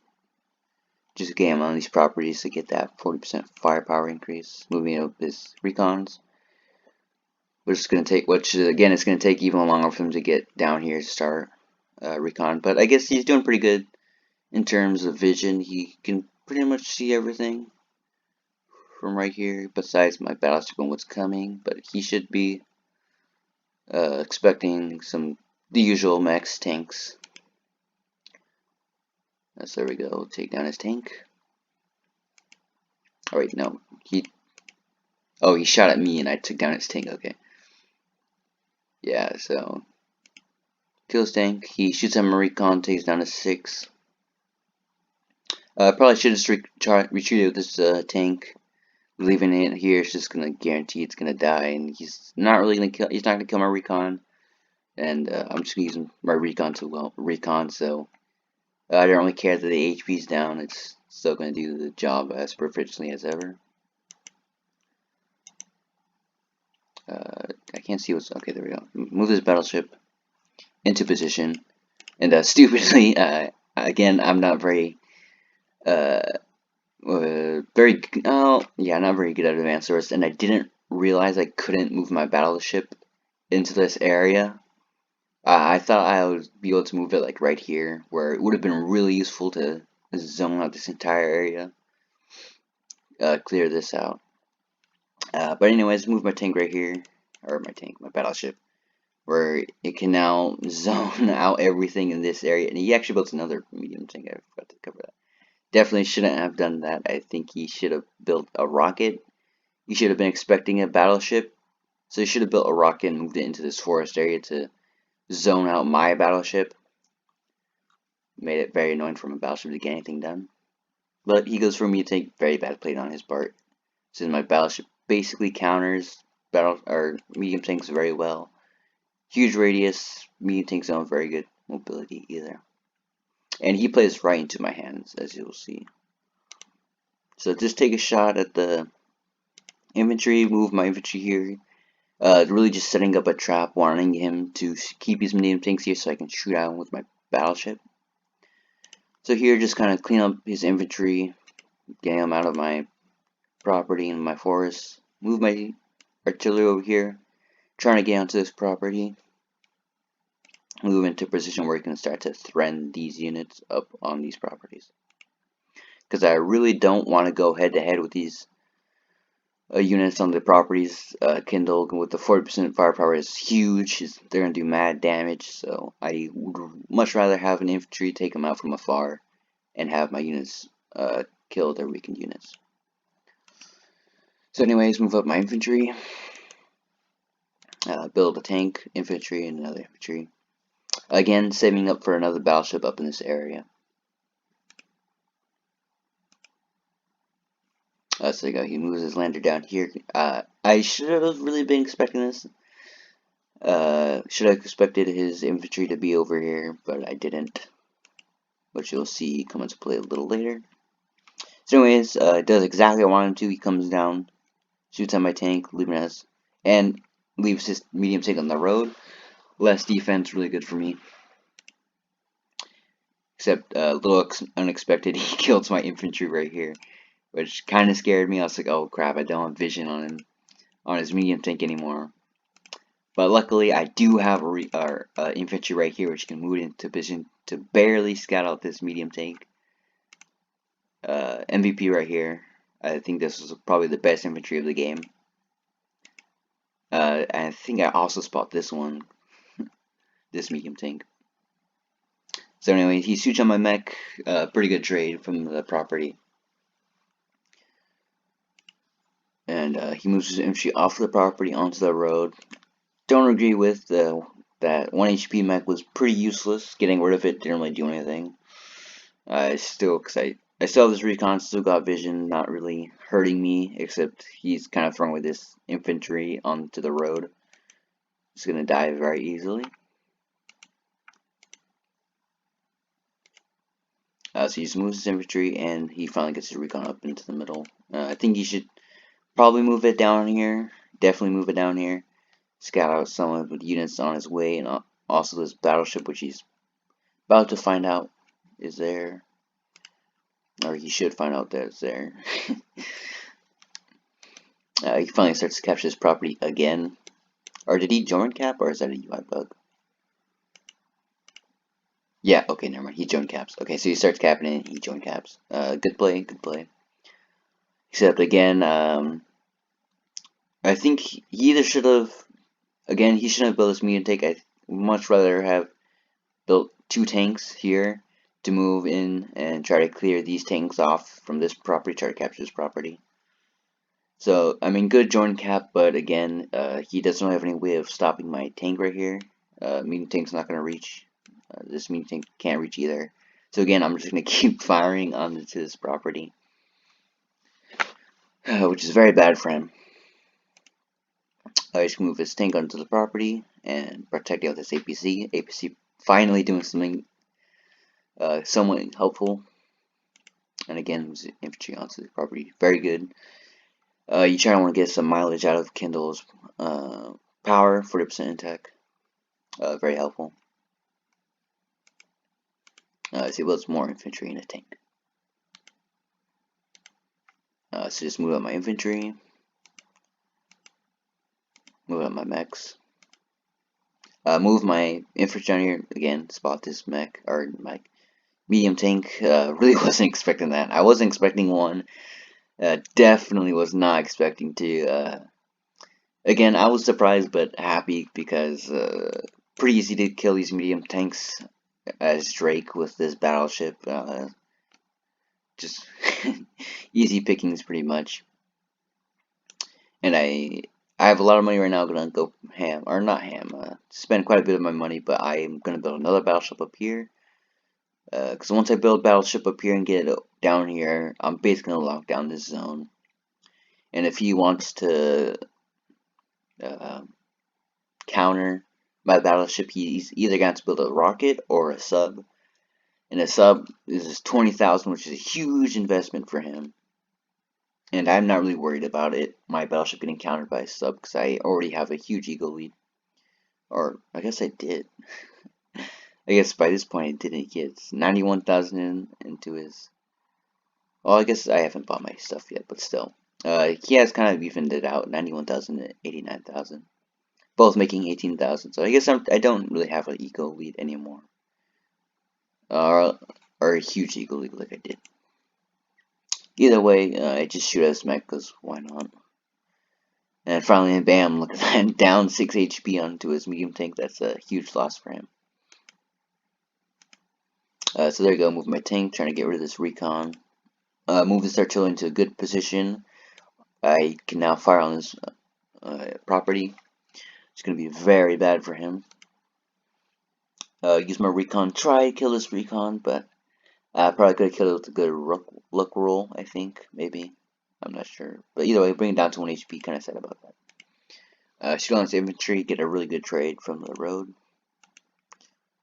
just game on these properties to get that 40% firepower increase. Moving up his recons, which is going to take, which again, it's going to take even longer for him to get down here to start recon. But I guess he's doing pretty good in terms of vision. He can pretty much see everything from right here, besides my battleship and what's coming. But he should be expecting the usual max tanks. So there we go. Take down his tank. Oh wait, no. He shot at me and I took down his tank. Okay. Yeah, so kills tank. He shoots at my recon, takes down a 6. Probably should have retreated with this tank. Leaving it here is just gonna guarantee it's gonna die, and he's not really gonna kill. He's not gonna kill my recon, and I'm just gonna use my recon to recon. So I don't really care that the HP's down. It's still gonna do the job as proficiently as ever. I can't see what's okay. There we go. Move this battleship into position. And stupidly, again, I'm not very, uh, not very good at advanced source, and I didn't realize I couldn't move my battleship into this area. I thought I would be able to move it like right here, where it would have been really useful to zone out this entire area, clear this out. But anyways, move my tank right here, or my battleship, where it can now zone out everything in this area. And he actually built another medium tank. I forgot to cover that. Definitely shouldn't have done that. I think he should have built a rocket. He should have been expecting a battleship. So he should have built a rocket and moved it into this forest area to zone out my battleship. Made it very annoying for my battleship to get anything done. But he goes for me to take very bad play on his part. Since my battleship basically counters medium tanks very well. Huge radius, medium tanks don't have very good mobility either. And he plays right into my hands, as you'll see. So just take a shot at the infantry, move my infantry here. Really just setting up a trap, wanting him to keep his medium tanks here so I can shoot at him with my battleship. So here, just kind of clean up his infantry, getting him out of my property and my forest. Move my artillery over here, trying to get onto this property. Move into a position where he can start to threaten these units up on these properties. Because I really don't want to go head to head with these units on the properties. Kindle with the 40% firepower is huge. They're going to do mad damage. So I would much rather have an infantry take them out from afar and have my units kill their weakened units. So anyways, move up my infantry. Build a tank, infantry, and another infantry. Again, saving up for another battleship up in this area. So there you go. He moves his lander down here. I should have really been expecting this. Should have expected his infantry to be over here, but I didn't. Which you'll see come into play a little later. So anyways, it does exactly what I want him to. He comes down, shoots at my tank, and leaves his medium tank on the road. Less defense, really good for me. Except a little unexpected, he kills my infantry right here, which kind of scared me. I was like, oh crap, I don't have vision on him, on his medium tank anymore. But luckily, I do have infantry right here, which can move into position to barely scout out this medium tank. MVP right here. I think this was probably the best infantry of the game. I think I also spot this one, this medium tank. So anyway, he shoots on my mech. Pretty good trade from the property. And he moves his infantry off the property onto the road. Don't agree with that 1 HP mech was pretty useless. Getting rid of it didn't really do anything. Because I still have this recon, still got vision, not really hurting me, except he's kind of throwing with this infantry onto the road. He's going to die very easily. So he just moves his infantry, and he finally gets his recon up into the middle. I think he should probably move it down here. Definitely move it down here. Scout out someone with units on his way, and also this battleship, which he's about to find out is there. Or he should find out that it's there. He finally starts to capture this property again. Or did he join cap, or is that a UI bug? Yeah, okay, never mind. He joined caps. Okay, so he starts capping it, he joined caps. Good play, good play. Except again, I think he either should have, again, he shouldn't have built this medium tank. I'd much rather have built 2 tanks here to move in and try to clear these tanks off from this property, try to capture this property. So, I mean, good join cap, but again, he doesn't have any way of stopping my tank right here. Medium tank's not going to reach. This medium tank can't reach either. So again, I'm just going to keep firing onto this property. Which is very bad for him. I just move his tank onto the property and protect it with this APC. APC finally doing something somewhat helpful. And again, moves infantry onto the property. Very good. You try to want to get some mileage out of Kindle's power, 40% attack. Very helpful. So he builds more infantry in a tank. So just move up my infantry, move up my mechs, move my infantry down here again. Spot this mech or my medium tank. Really wasn't expecting that. I wasn't expecting one. Definitely was not expecting to. Again, I was surprised but happy because pretty easy to kill these medium tanks as Drake with this battleship. Just easy pickings pretty much. And I have a lot of money right now. Gonna go ham or not ham. Spend quite a bit of my money, but I am gonna build another battleship up here. Because once I build a battleship up here and get it down here, I'm basically gonna lock down this zone. And if he wants to uh, counter my battleship, he's either going to build a rocket or a sub. And a sub is 20,000, which is a huge investment for him. And I'm not really worried about it, my battleship getting countered by a sub, because I already have a huge ego lead. Or, I guess I did. I guess by this point I didn't get 91,000 into his... Well, I guess I haven't bought my stuff yet, but still. He has kind of evened it out, 91,000 and 89,000. Both making 18,000, so I guess I don't really have an ego lead anymore. Or a huge ego lead like I did. Either way, I just shoot at his mech, because why not? And finally, bam, look at that, down 6 HP onto his medium tank. That's a huge loss for him. So there you go, move my tank, trying to get rid of this recon. Move this artillery into a good position. I can now fire on this property. It's going to be very bad for him. Use my recon, try to kill this recon, but I probably could have killed it with a good luck roll, I think, maybe. I'm not sure. But either way, bring it down to 1 HP, kind of sad about that. Shoot on this infantry, get a really good trade from the road.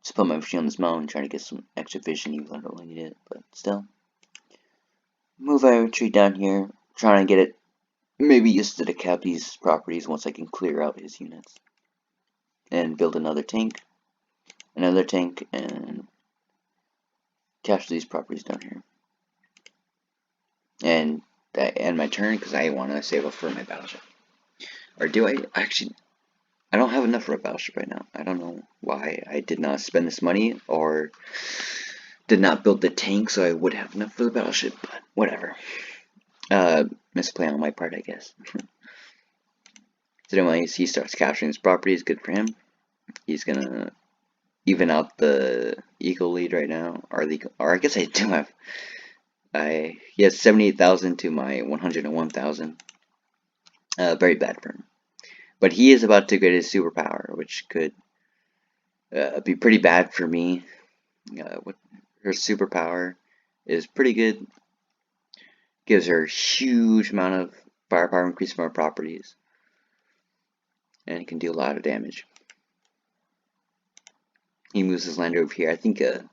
Just put my machine on this mountain, trying to get some extra vision, even though I don't really need it, but still. Move our infantry down here, trying to get it maybe used to decap these properties once I can clear out his units. And build another tank, and capture these properties down here. And that end my turn because I want to save up for my battleship. Or do I? Actually, I don't have enough for a battleship right now. I don't know why I did not spend this money or did not build the tank so I would have enough for the battleship, but whatever. Misplay on my part, I guess. So anyway, he starts capturing his properties. Good for him. He's gonna even out the eco lead right now, or I guess I do have. He has 78,000 to my 101,000. Very bad for him. But he is about to get his superpower, which could be pretty bad for me. Her superpower is pretty good. Gives her a huge amount of firepower, increase from her properties, and it can do a lot of damage. He moves his lander over here. I think a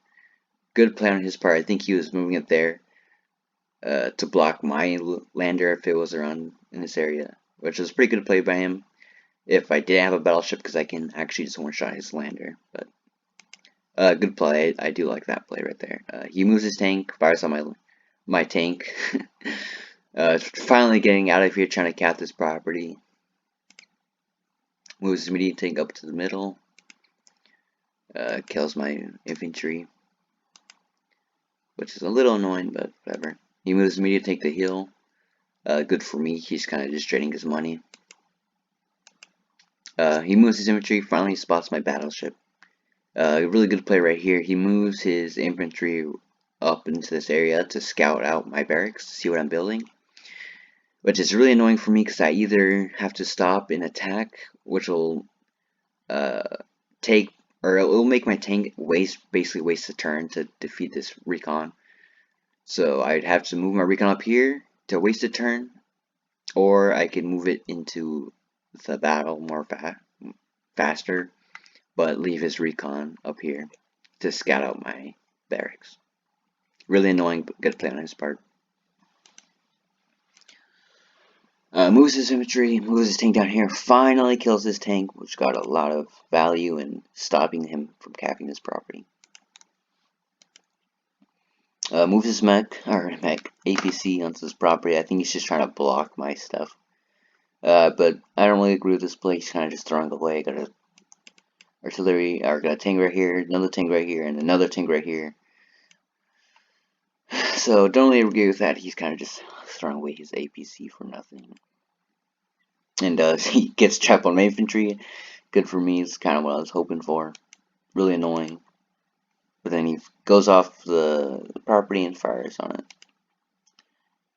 good plan on his part. I think he was moving it there to block my lander if it was around in this area, which was a pretty good play by him. If I did have a battleship, because I can actually just one-shot his lander, but good play. I do like that play right there. He moves his tank, fires on my tank. Finally getting out of here, trying to cap this property. Moves his medium tank up to the middle. Kills my infantry, which is a little annoying, but whatever. He moves his medium tank to heal. Good for me. He's kind of just draining his money. He moves his infantry. Finally spots my battleship. Really good play right here. He moves his infantry up into this area to scout out my barracks, see what I'm building. Which is really annoying for me because I either have to stop and attack, which will take, or it will make my tank basically waste a turn to defeat this recon. So I'd have to move my recon up here to waste a turn, or I could move it into the battle more faster, but leave his recon up here to scout out my barracks. Really annoying, but good play on his part. Moves his infantry, moves his tank down here, finally kills this tank, which got a lot of value in stopping him from capping this property. Moves his mech APC onto his property. I think he's just trying to block my stuff. But I don't really agree with this play. He's kind of just throwing away. I got a artillery, or got a tank right here, another tank right here, and another tank right here. So don't really agree with that. He's kind of just throwing away his APC for nothing. And he gets trapped on my infantry. Good for me. It's kind of what I was hoping for. Really annoying. But then he goes off the property and fires on it.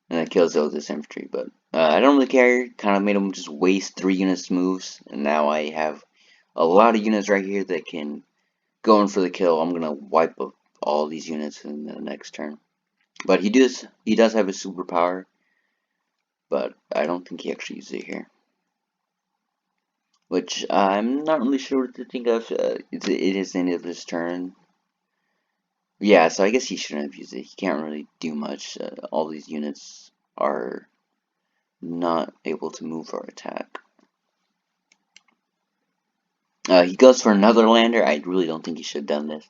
And that kills all this infantry. But I don't really care. Kind of made him just waste 3 units moves. And now I have a lot of units right here that can go in for the kill. I'm going to wipe up all these units in the next turn. But he does have a superpower. But I don't think he actually uses it here. Which I'm not really sure what to think of. It is the end of his turn. Yeah, so I guess he shouldn't have used it. He can't really do much. All these units are not able to move or attack. He goes for another lander. I really don't think he should have done this.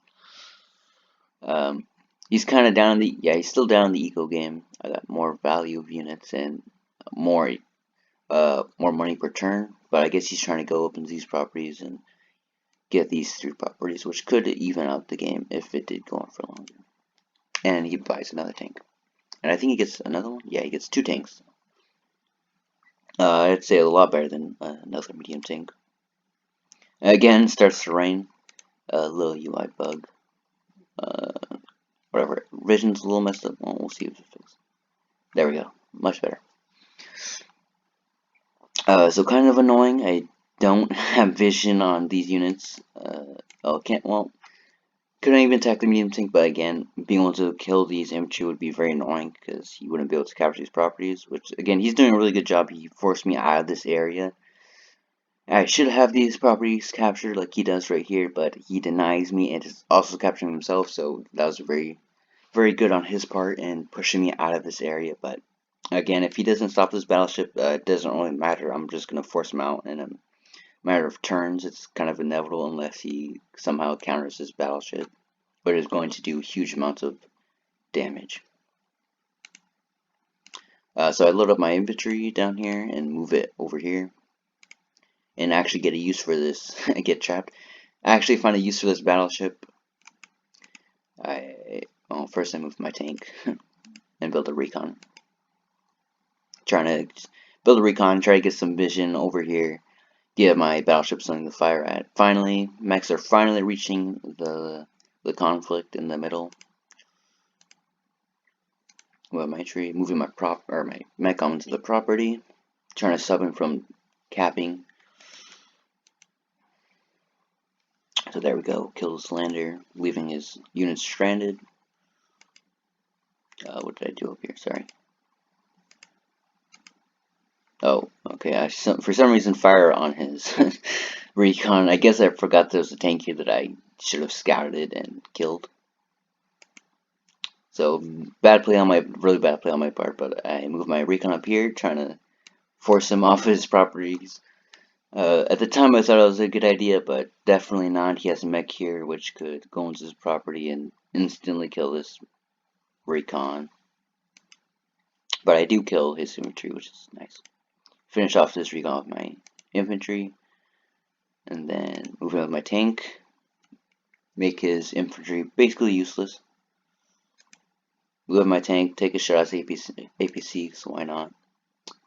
He's kind of down the, yeah, he's still down the eco game. I got more value of units and more money per turn. But I guess he's trying to go up into these properties and get these 3 properties, which could even out the game if it did go on for longer. And he buys another tank. And I think he gets another one. Yeah, he gets 2 tanks. I'd say a lot better than another medium tank. Again, starts to rain. A little UI bug. Whatever. Vision's a little messed up. Well, we'll see if it fixes. There we go. Much better. So kind of annoying. I don't have vision on these units. Couldn't even attack the medium tank, but again, being able to kill these infantry would be very annoying because he wouldn't be able to capture these properties, which, again, he's doing a really good job. He forced me out of this area. I should have these properties captured like he does right here, but he denies me and is also capturing himself, so that was very, very good on his part and pushing me out of this area. But again, if he doesn't stop this battleship, it doesn't really matter. I'm just going to force him out in a matter of turns. It's kind of inevitable unless he somehow counters this battleship, but is going to do huge amounts of damage. So I load up my infantry down here and move it over here and actually get a use for this. I get trapped. I actually find a use for this battleship. First I move my tank and build a recon. Trying to build a recon, try to get some vision over here. Get my battleship something to fire at. Finally, mechs are finally reaching the conflict in the middle. With my tree, moving my mech onto the property, trying to stop him from capping. So there we go, kill this lander, leaving his units stranded. What did I do up here? Sorry. Oh, okay. For some reason, fire on his recon. I guess I forgot there was a tank here that I should have scouted and killed. So really bad play on my part. But I moved my recon up here, trying to force him off his properties. At the time, I thought it was a good idea, but definitely not. He has a mech here, which could go into his property and instantly kill this recon. But I do kill his infantry, which is nice. Finish off this recon with my infantry, and then move in with my tank. Make his infantry basically useless. Move with my tank, take a shot at APC, so why not?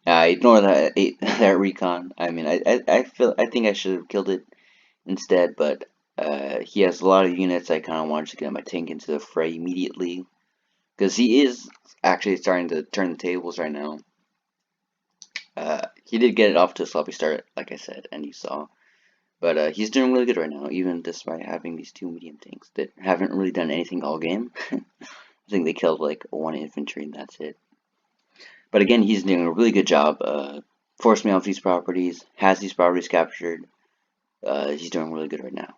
Ignore that recon. I mean, I think I should have killed it instead, but he has a lot of units. I kind of wanted to get my tank into the fray immediately, because he is actually starting to turn the tables right now. He did get it off to a sloppy start, like I said, and you saw. But he's doing really good right now, even despite having these 2 medium tanks that haven't really done anything all game. I think they killed like 1 infantry and that's it. But again, he's doing a really good job. Forced me off these properties, has these properties captured. He's doing really good right now.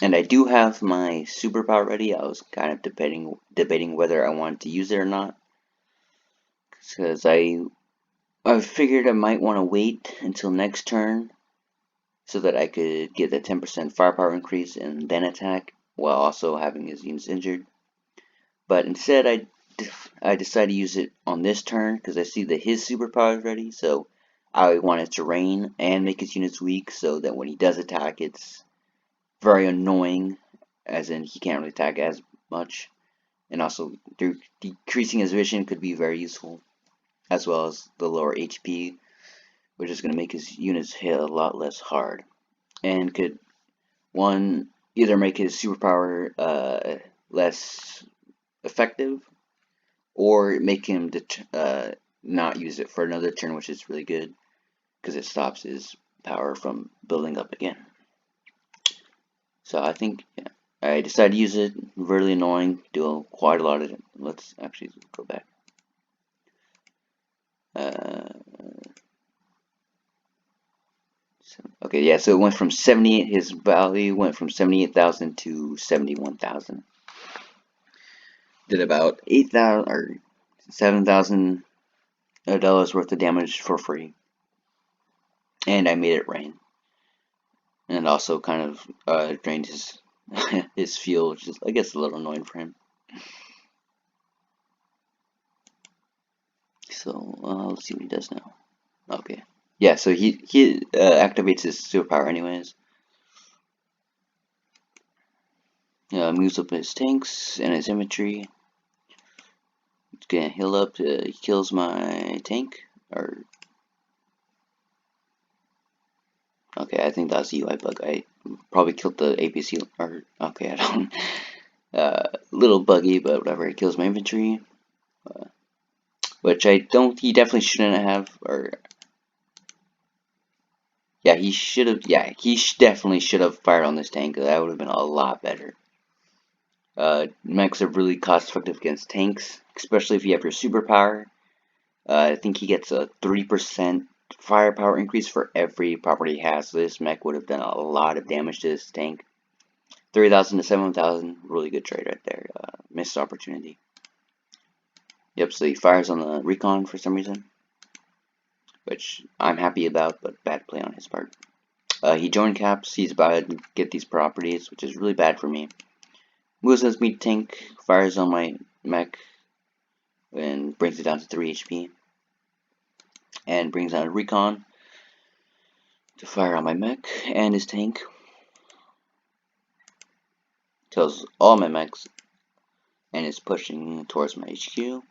And I do have my superpower ready. I was kind of debating whether I wanted to use it or not, because I figured I might want to wait until next turn so that I could get the 10% firepower increase and then attack while also having his units injured. But instead, I I decided to use it on this turn because I see that his superpower is ready. So I wanted to rain and make his units weak so that when he does attack, it's very annoying, as in he can't really attack as much. And also, decreasing his vision could be very useful, as well as the lower HP, which is going to make his units hit a lot less hard. And could, one, either make his superpower less effective, or make him not use it for another turn, which is really good, because it stops his power from building up again. So I think, yeah, I decided to use it. Really annoying, do quite a lot of it. Let's actually go back. Okay, yeah, so it went from 78, his value went from 78,000 to 71,000. Did about 8,000 or $7,000 worth of damage for free. And I made it rain. And also kind of drained his his fuel, which is, I guess, a little annoying for him. So let's see what he does now. Okay, yeah. So he activates his superpower anyways. Moves up his tanks and his infantry. He's gonna heal up. He kills my tank. Or okay, I think that's a UI bug. I probably killed the APC. Or okay, I don't. Little buggy, but whatever. It kills my infantry. Which I don't. He definitely shouldn't have. Or yeah, he should have. Yeah, he definitely should have fired on this tank. That would have been a lot better. Mechs are really cost effective against tanks, especially if you have your superpower. I think he gets a 3% firepower increase for every property he has. So this mech would have done a lot of damage to this tank. 3,000 to 7,000, really good trade right there. Missed opportunity. Yep, so he fires on the recon for some reason, which I'm happy about, but bad play on his part. He joined caps, he's about to get these properties, which is really bad for me. Moves as me tank, fires on my mech, and brings it down to 3 HP. And brings out a recon to fire on my mech and his tank. Kills all my mechs and is pushing towards my HQ.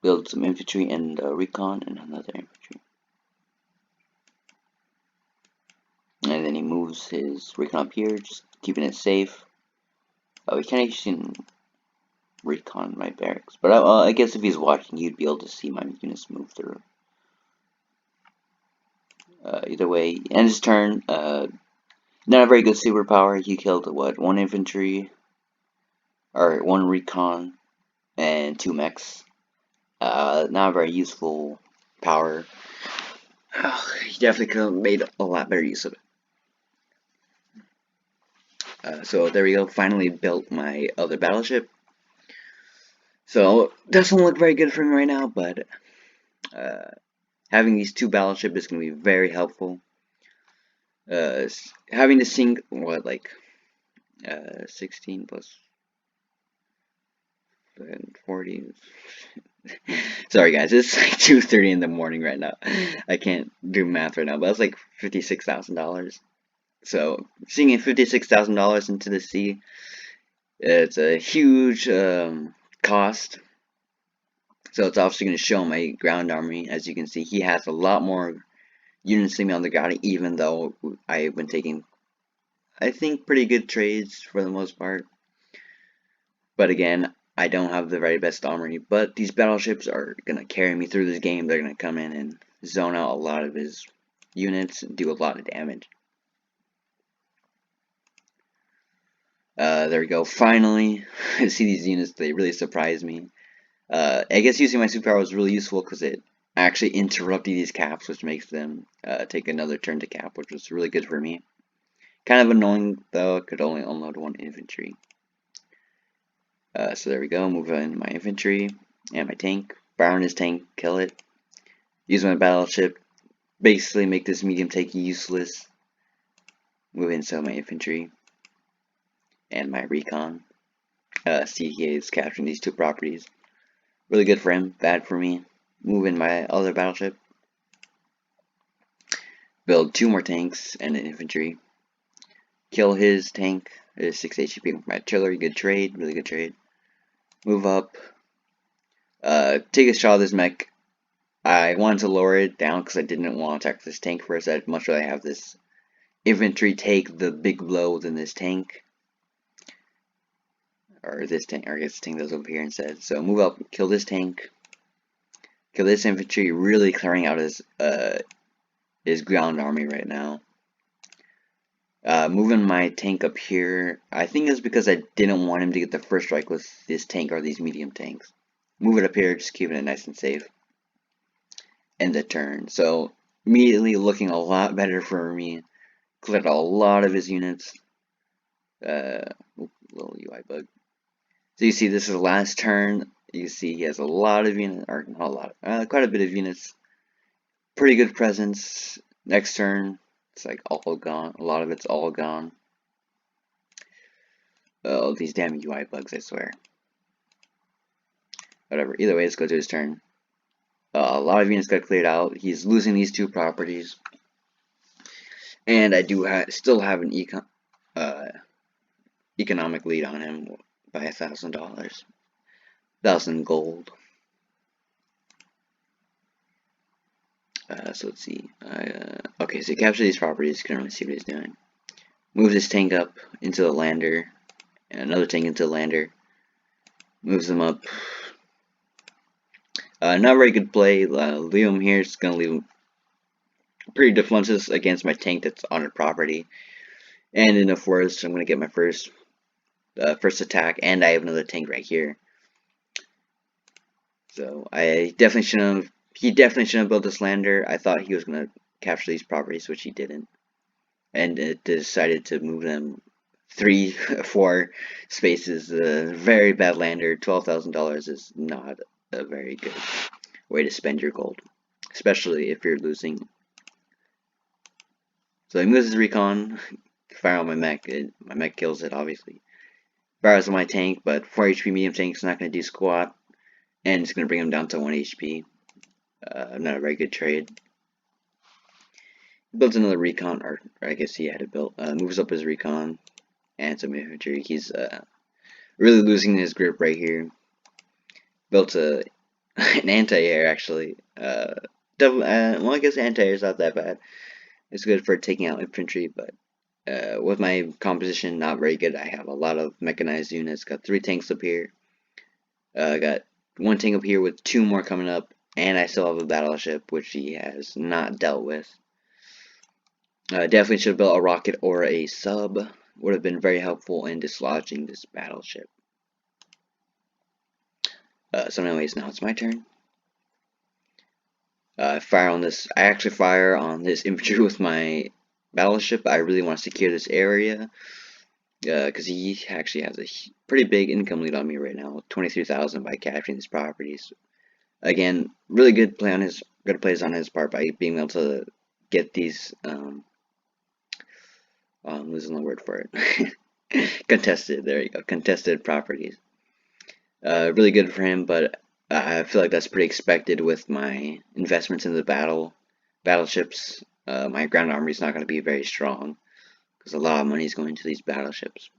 Builds some infantry and recon and another infantry. And then he moves his recon up here, just keeping it safe. We can't actually recon my barracks, but I guess if he's watching, you'd be able to see my units move through. Either way, end his turn. Not a very good superpower. He killed what? 1 infantry, or 1 recon, and 2 mechs. Not a very useful power. He definitely could have made a lot better use of it. So there we go. Finally built my other battleship. So doesn't look very good for me right now, but having these 2 battleships is going to be very helpful. Having to sink what, like 16 plus 40. Sorry guys, it's like 2:30 in the morning right now. I can't do math right now, but that's like $56,000. So sinking $56,000 into the sea, it's a huge cost. So it's obviously going to show my ground army. As you can see, he has a lot more units than me on the ground, even though I've been taking, I think, pretty good trades for the most part. But again, I don't have the very best armory, but these battleships are going to carry me through this game. They're going to come in and zone out a lot of his units and do a lot of damage. There we go. Finally, I see these units. They really surprised me. I guess using my superpower was really useful because it actually interrupted these caps, which makes them take another turn to cap, which was really good for me. Kind of annoying, though. I could only unload 1 infantry. So there we go. Move in my infantry and my tank. Fire on his tank. Kill it. Use my battleship. Basically make this medium tank useless. Move in some of my infantry and my recon. See, he is capturing these two properties. Really good for him, bad for me. Move in my other battleship. Build 2 more tanks and an infantry. Kill his tank. It is 6 HP with my artillery. Good trade, really good trade. Move up. Take a shot of this mech. I wanted to lower it down because I didn't want to attack this tank first. I'd much rather have this infantry take the big blow than this tank. Or this tank, or I guess this tank goes over here instead. So move up, kill this tank. Kill this infantry, really clearing out his ground army right now. Moving my tank up here. I think it's because I didn't want him to get the first strike with this tank or these medium tanks. Move it up here, just keeping it nice and safe. End the turn. So immediately looking a lot better for me. Cleared a lot of his units. Little UI bug. So you see this is the last turn. You see he has a lot of units, or not a lot, quite a bit of units. Pretty good presence. Next turn, it's like all gone. A lot of it's all gone. Oh, these damn UI bugs, I swear. Whatever. Either way, let's go to his turn. A lot of units got cleared out. He's losing these 2 properties. And I do still have an economic lead on him by $1,000. 1,000 gold. So let's see. Okay, so capture these properties. You can really see what he's doing. Move this tank up into the lander, and another tank into the lander. Moves them up. Not very good play. Leave him here. It's gonna leave him pretty defenseless against my tank that's on a property. And in the forest, I'm gonna get my first attack, and I have another tank right here. So I definitely shouldn't have. He definitely shouldn't have built this lander. I thought he was gonna capture these properties, which he didn't, and it decided to move them 3, 4 spaces. Very bad lander. $12,000 is not a very good way to spend your gold, especially if you're losing. So he moves his recon, fire on my mech. My mech kills it, obviously. Fires on my tank, but 4 HP medium tank is not going to do squat, and it's going to bring him down to 1 HP. Not a very good trade. Builds another recon, or I guess he had it built. Moves up his recon and some infantry. He's really losing his grip right here. Built an anti-air actually. Well, I guess anti-air is not that bad. It's good for taking out infantry, but with my composition, not very good. I have a lot of mechanized units. Got 3 tanks up here. Got 1 tank up here with 2 more coming up, and I still have a battleship, which he has not dealt with. Definitely should have built a rocket or a sub. Would have been very helpful in dislodging this battleship. So anyways, now it's my turn. Fire on this. I actually fire on this infantry with my battleship. I really want to secure this area. Because he actually has a pretty big income lead on me right now. 23,000 by capturing these properties. Again, really good play on his plays on his part by being able to get these I'm losing the word for it. Contested, there you go. Contested properties. Really good for him, but I feel like that's pretty expected with my investments in the battleships. My ground army is not going to be very strong because a lot of money is going to these battleships.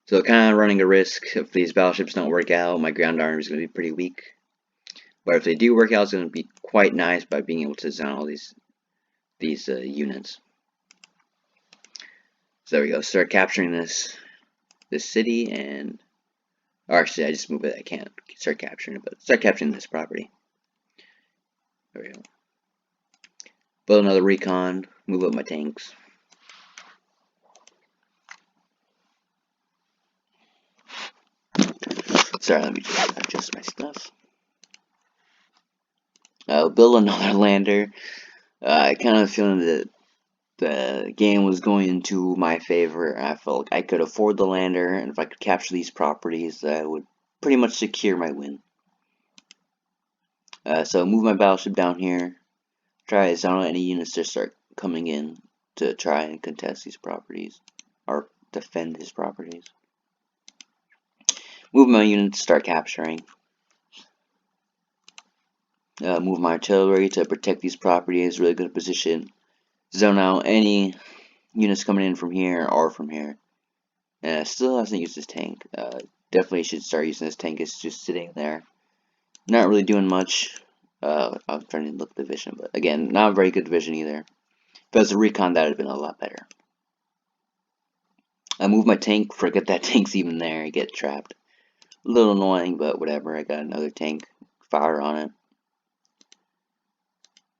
So kind of running a risk. If these battleships don't work out, my ground army is going to be pretty weak. But if they do work out, it's going to be quite nice by being able to design all these units. So there we go. Start capturing this city, and or actually I just move it. I can't start capturing it, but start capturing this property. There we go. Build another recon. Move up my tanks. Sorry, let me just adjust my stuff. Build another lander. I kind of feeling that the game was going into my favor. I felt like I could afford the lander, and if I could capture these properties, I would pretty much secure my win. So move my battleship down here. Try as I don't know any units to start coming in to try and contest these properties or defend these properties. Move my unit to start capturing. Move my artillery to protect these properties. Really good position. Zone out any units coming in from here or from here. And still hasn't used this tank. Definitely should start using this tank. It's just sitting there. Not really doing much. I'm trying to look at the vision, but again, not a very good vision either. If it was a recon, that would have been a lot better. I move my tank, forget that tank's even there, I get trapped. A little annoying, but whatever, I got another tank, fire on it.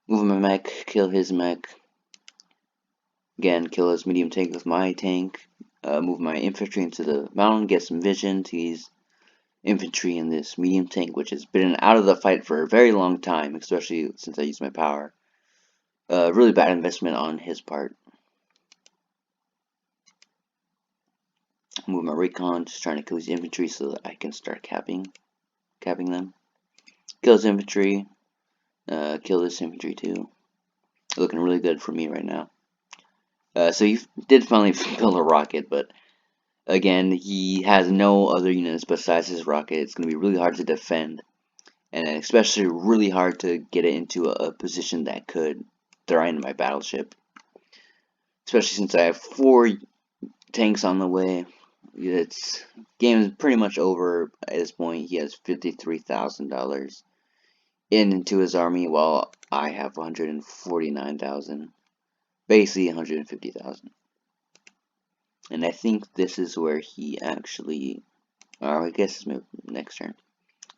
Move my mech, kill his mech. Again, kill his medium tank with my tank. Move my infantry into the mountain, get some vision to use infantry in this medium tank, which has been out of the fight for a very long time, especially since I used my power. Really bad investment on his part. Move my recon, just trying to kill his infantry so that I can start capping them. Kill his infantry. Kill this infantry too. Looking really good for me right now. So he did finally build a rocket, but again, he has no other units besides his rocket. It's going to be really hard to defend, and especially really hard to get it into a position that could threaten my battleship. Especially since I have 4 tanks on the way. It's game is pretty much over at this point. He has $53,000 into his army, while I have 149,000. Basically 150,000. And I think this is where he actually, or I guess it's next turn.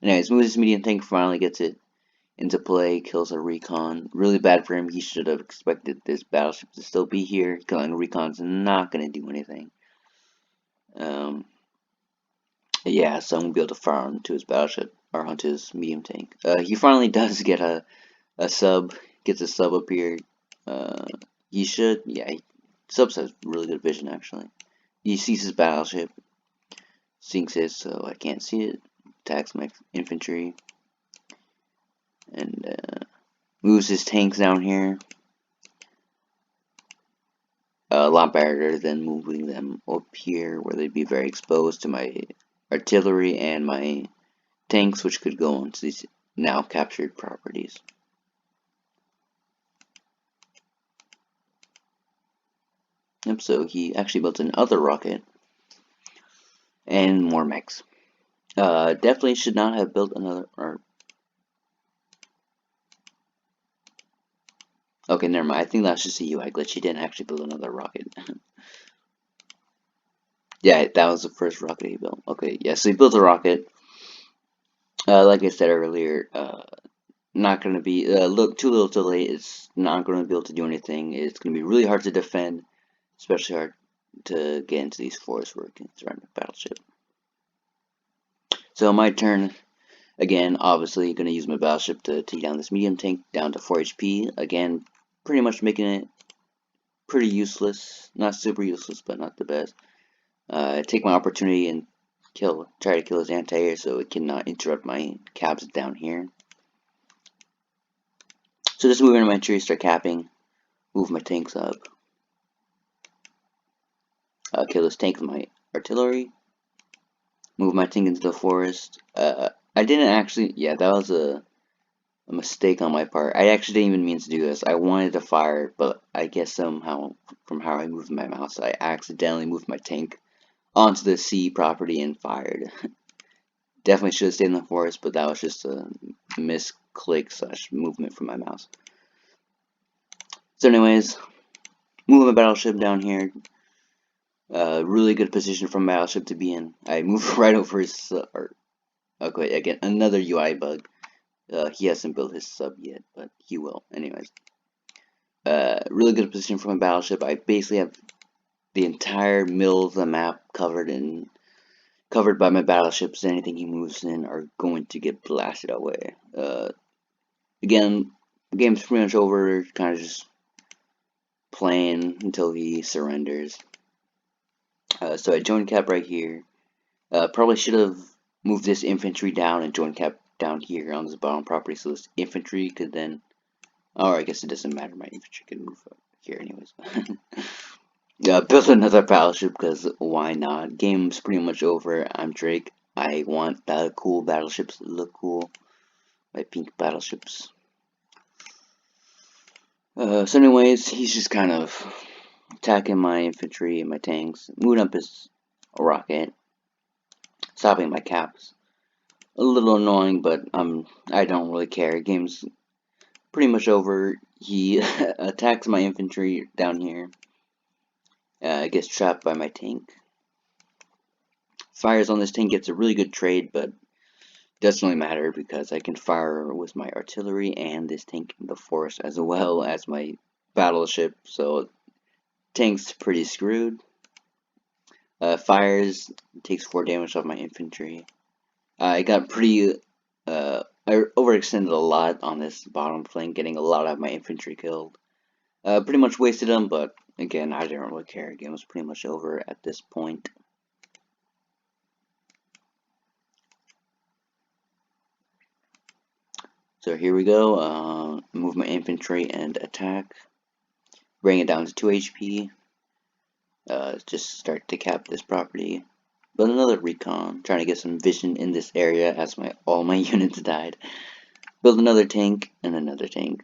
Anyways, moves his medium tank, finally gets it into play, kills a recon. Really bad for him. He should have expected this battleship to still be here. Killing a recon's not going to do anything. Yeah, so I'm going to be able to fire onto his battleship, or onto his medium tank. He finally does get a sub, gets a sub up here. He should, yeah, subs has really good vision actually. He sees his battleship, sinks it so I can't see it, attacks my infantry, and moves his tanks down here. A lot better than moving them up here where they'd be very exposed to my artillery and my tanks, which could go onto these now captured properties. Yep, so he actually built another rocket and more mechs. Definitely should not have built another. Okay, never mind. I think that's just a UI glitch. He didn't actually build another rocket. Yeah, that was the first rocket he built. Okay, yeah, so he built a rocket. Like I said earlier, not going to be too little too late. It's not going to be able to do anything. It's going to be really hard to defend, especially hard to get into these forests where it can threaten a battleship. So my turn. Again, obviously going to use my battleship to take down this medium tank down to 4 HP. Again, pretty much making it pretty useless. Not super useless, but not the best. Take my opportunity and try to kill his anti-air so it cannot interrupt my caps down here. So just move into my tree, start capping, move my tanks up. Kill this tank with my artillery. Move my tank into the forest. I didn't actually, yeah, that was a mistake on my part. I actually didn't even mean to do this. I wanted to fire, but I guess somehow, from how I moved my mouse, I accidentally moved my tank onto the sea property and fired. Definitely should have stayed in the forest, but that was just a misclick / movement from my mouse. So anyways, move my battleship down here. Really good position for my battleship to be in. I move right over his, okay, again, another UI bug. He hasn't built his sub yet, but he will. Anyways, really good position for my battleship. I basically have the entire middle of the map covered by my battleships. Anything he moves in are going to get blasted away. Again, the game's pretty much over. Kind of just playing until he surrenders. So I joined cap right here. Probably should have moved this infantry down and joined cap down here on this bottom property, so this infantry could then, or I guess it doesn't matter, my infantry can move up here anyways. Build another battleship, because why not? Game's pretty much over. I'm Drake. I want cool battleships that look cool. My pink battleships. So anyways, he's just kind of attacking my infantry and my tanks, moving up his rocket, stopping my caps. A little annoying, but I don't really care. Game's pretty much over. He attacks my infantry down here. Gets trapped by my tank. Fires on this tank, gets a really good trade, but doesn't really matter because I can fire with my artillery and this tank in the forest as well as my battleship. So tank's pretty screwed. Fires, takes 4 damage off my infantry. I got pretty, I overextended a lot on this bottom flank, getting a lot of my infantry killed. Pretty much wasted them, but again, I didn't really care. The game was pretty much over at this point. So here we go. Move my infantry and attack. Bring it down to 2 HP. Just start to cap this property. Build another recon, trying to get some vision in this area as all my units died. Build another tank and another tank.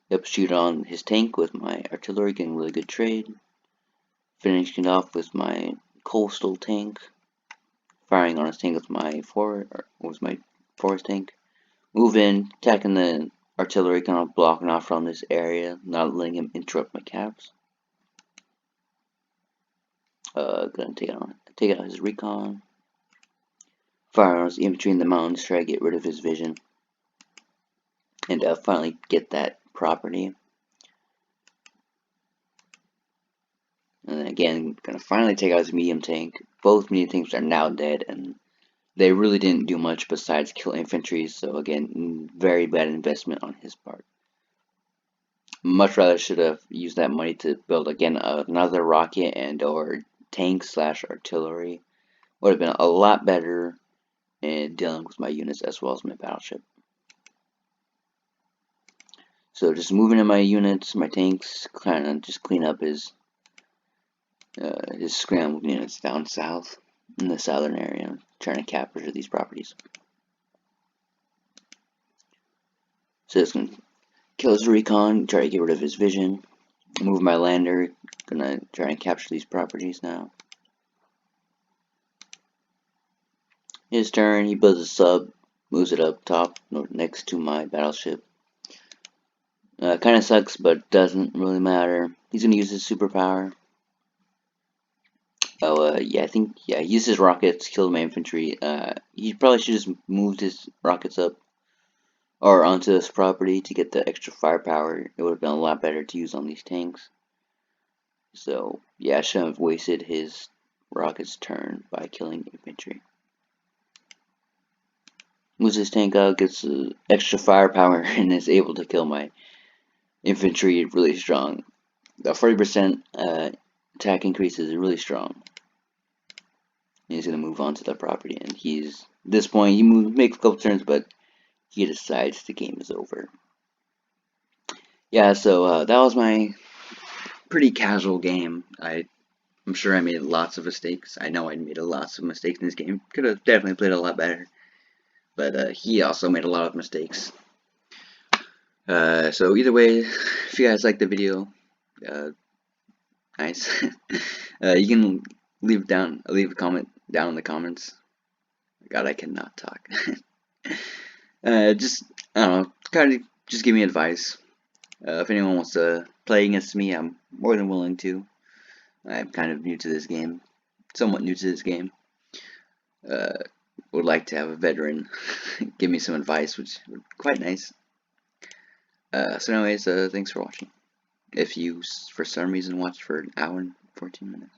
Yep, shoot on his tank with my artillery, getting really good trade. Finishing it off with my coastal tank. Firing on his tank with my forest tank. Move in, attacking the artillery, kind of blocking off from this area, not letting him interrupt my caps. Gonna take out his recon. Fire on his infantry in the mountains, try to get rid of his vision. And finally get that property. And then again, gonna finally take out his medium tank. Both medium tanks are now dead, and they really didn't do much besides kill infantry, so again, very bad investment on his part. Much rather should have used that money to build again another rocket and or tank slash artillery. Would have been a lot better in dealing with my units as well as my battleship. So just moving in my units, my tanks, kind of just clean up his scrambled units down south in the southern area, trying to capture these properties. So it's gonna kill his recon, try to get rid of his vision. Move my lander, gonna try and capture these properties now. His turn, he builds a sub, moves it up top next to my battleship. Kind of sucks, but doesn't really matter. He's gonna use his superpower. Yeah, I think, yeah, he used his rockets, killed my infantry. He probably should just moved his rockets up or onto this property to get the extra firepower. It would have been a lot better to use on these tanks. So, yeah, I shouldn't have wasted his rocket's turn by killing infantry. Moves his tank out, gets extra firepower, and is able to kill my infantry really strong. The 40% attack increase is really strong. He's going to move on to the property, and at this point, he makes a couple turns, but he decides the game is over. Yeah, so that was my pretty casual game. I'm sure I made lots of mistakes. I know I made lots of mistakes in this game. Could have definitely played a lot better. But he also made a lot of mistakes. So either way, if you guys liked the video, nice. You can leave a comment down in the comments. God, I cannot talk. Just, I don't know, kind of just give me advice. If anyone wants to play against me, I'm more than willing to. I'm kind of new to this game, somewhat new to this game. Would like to have a veteran give me some advice, which would be quite nice. So anyways, thanks for watching. If you, for some reason, watched for an hour and 14 minutes.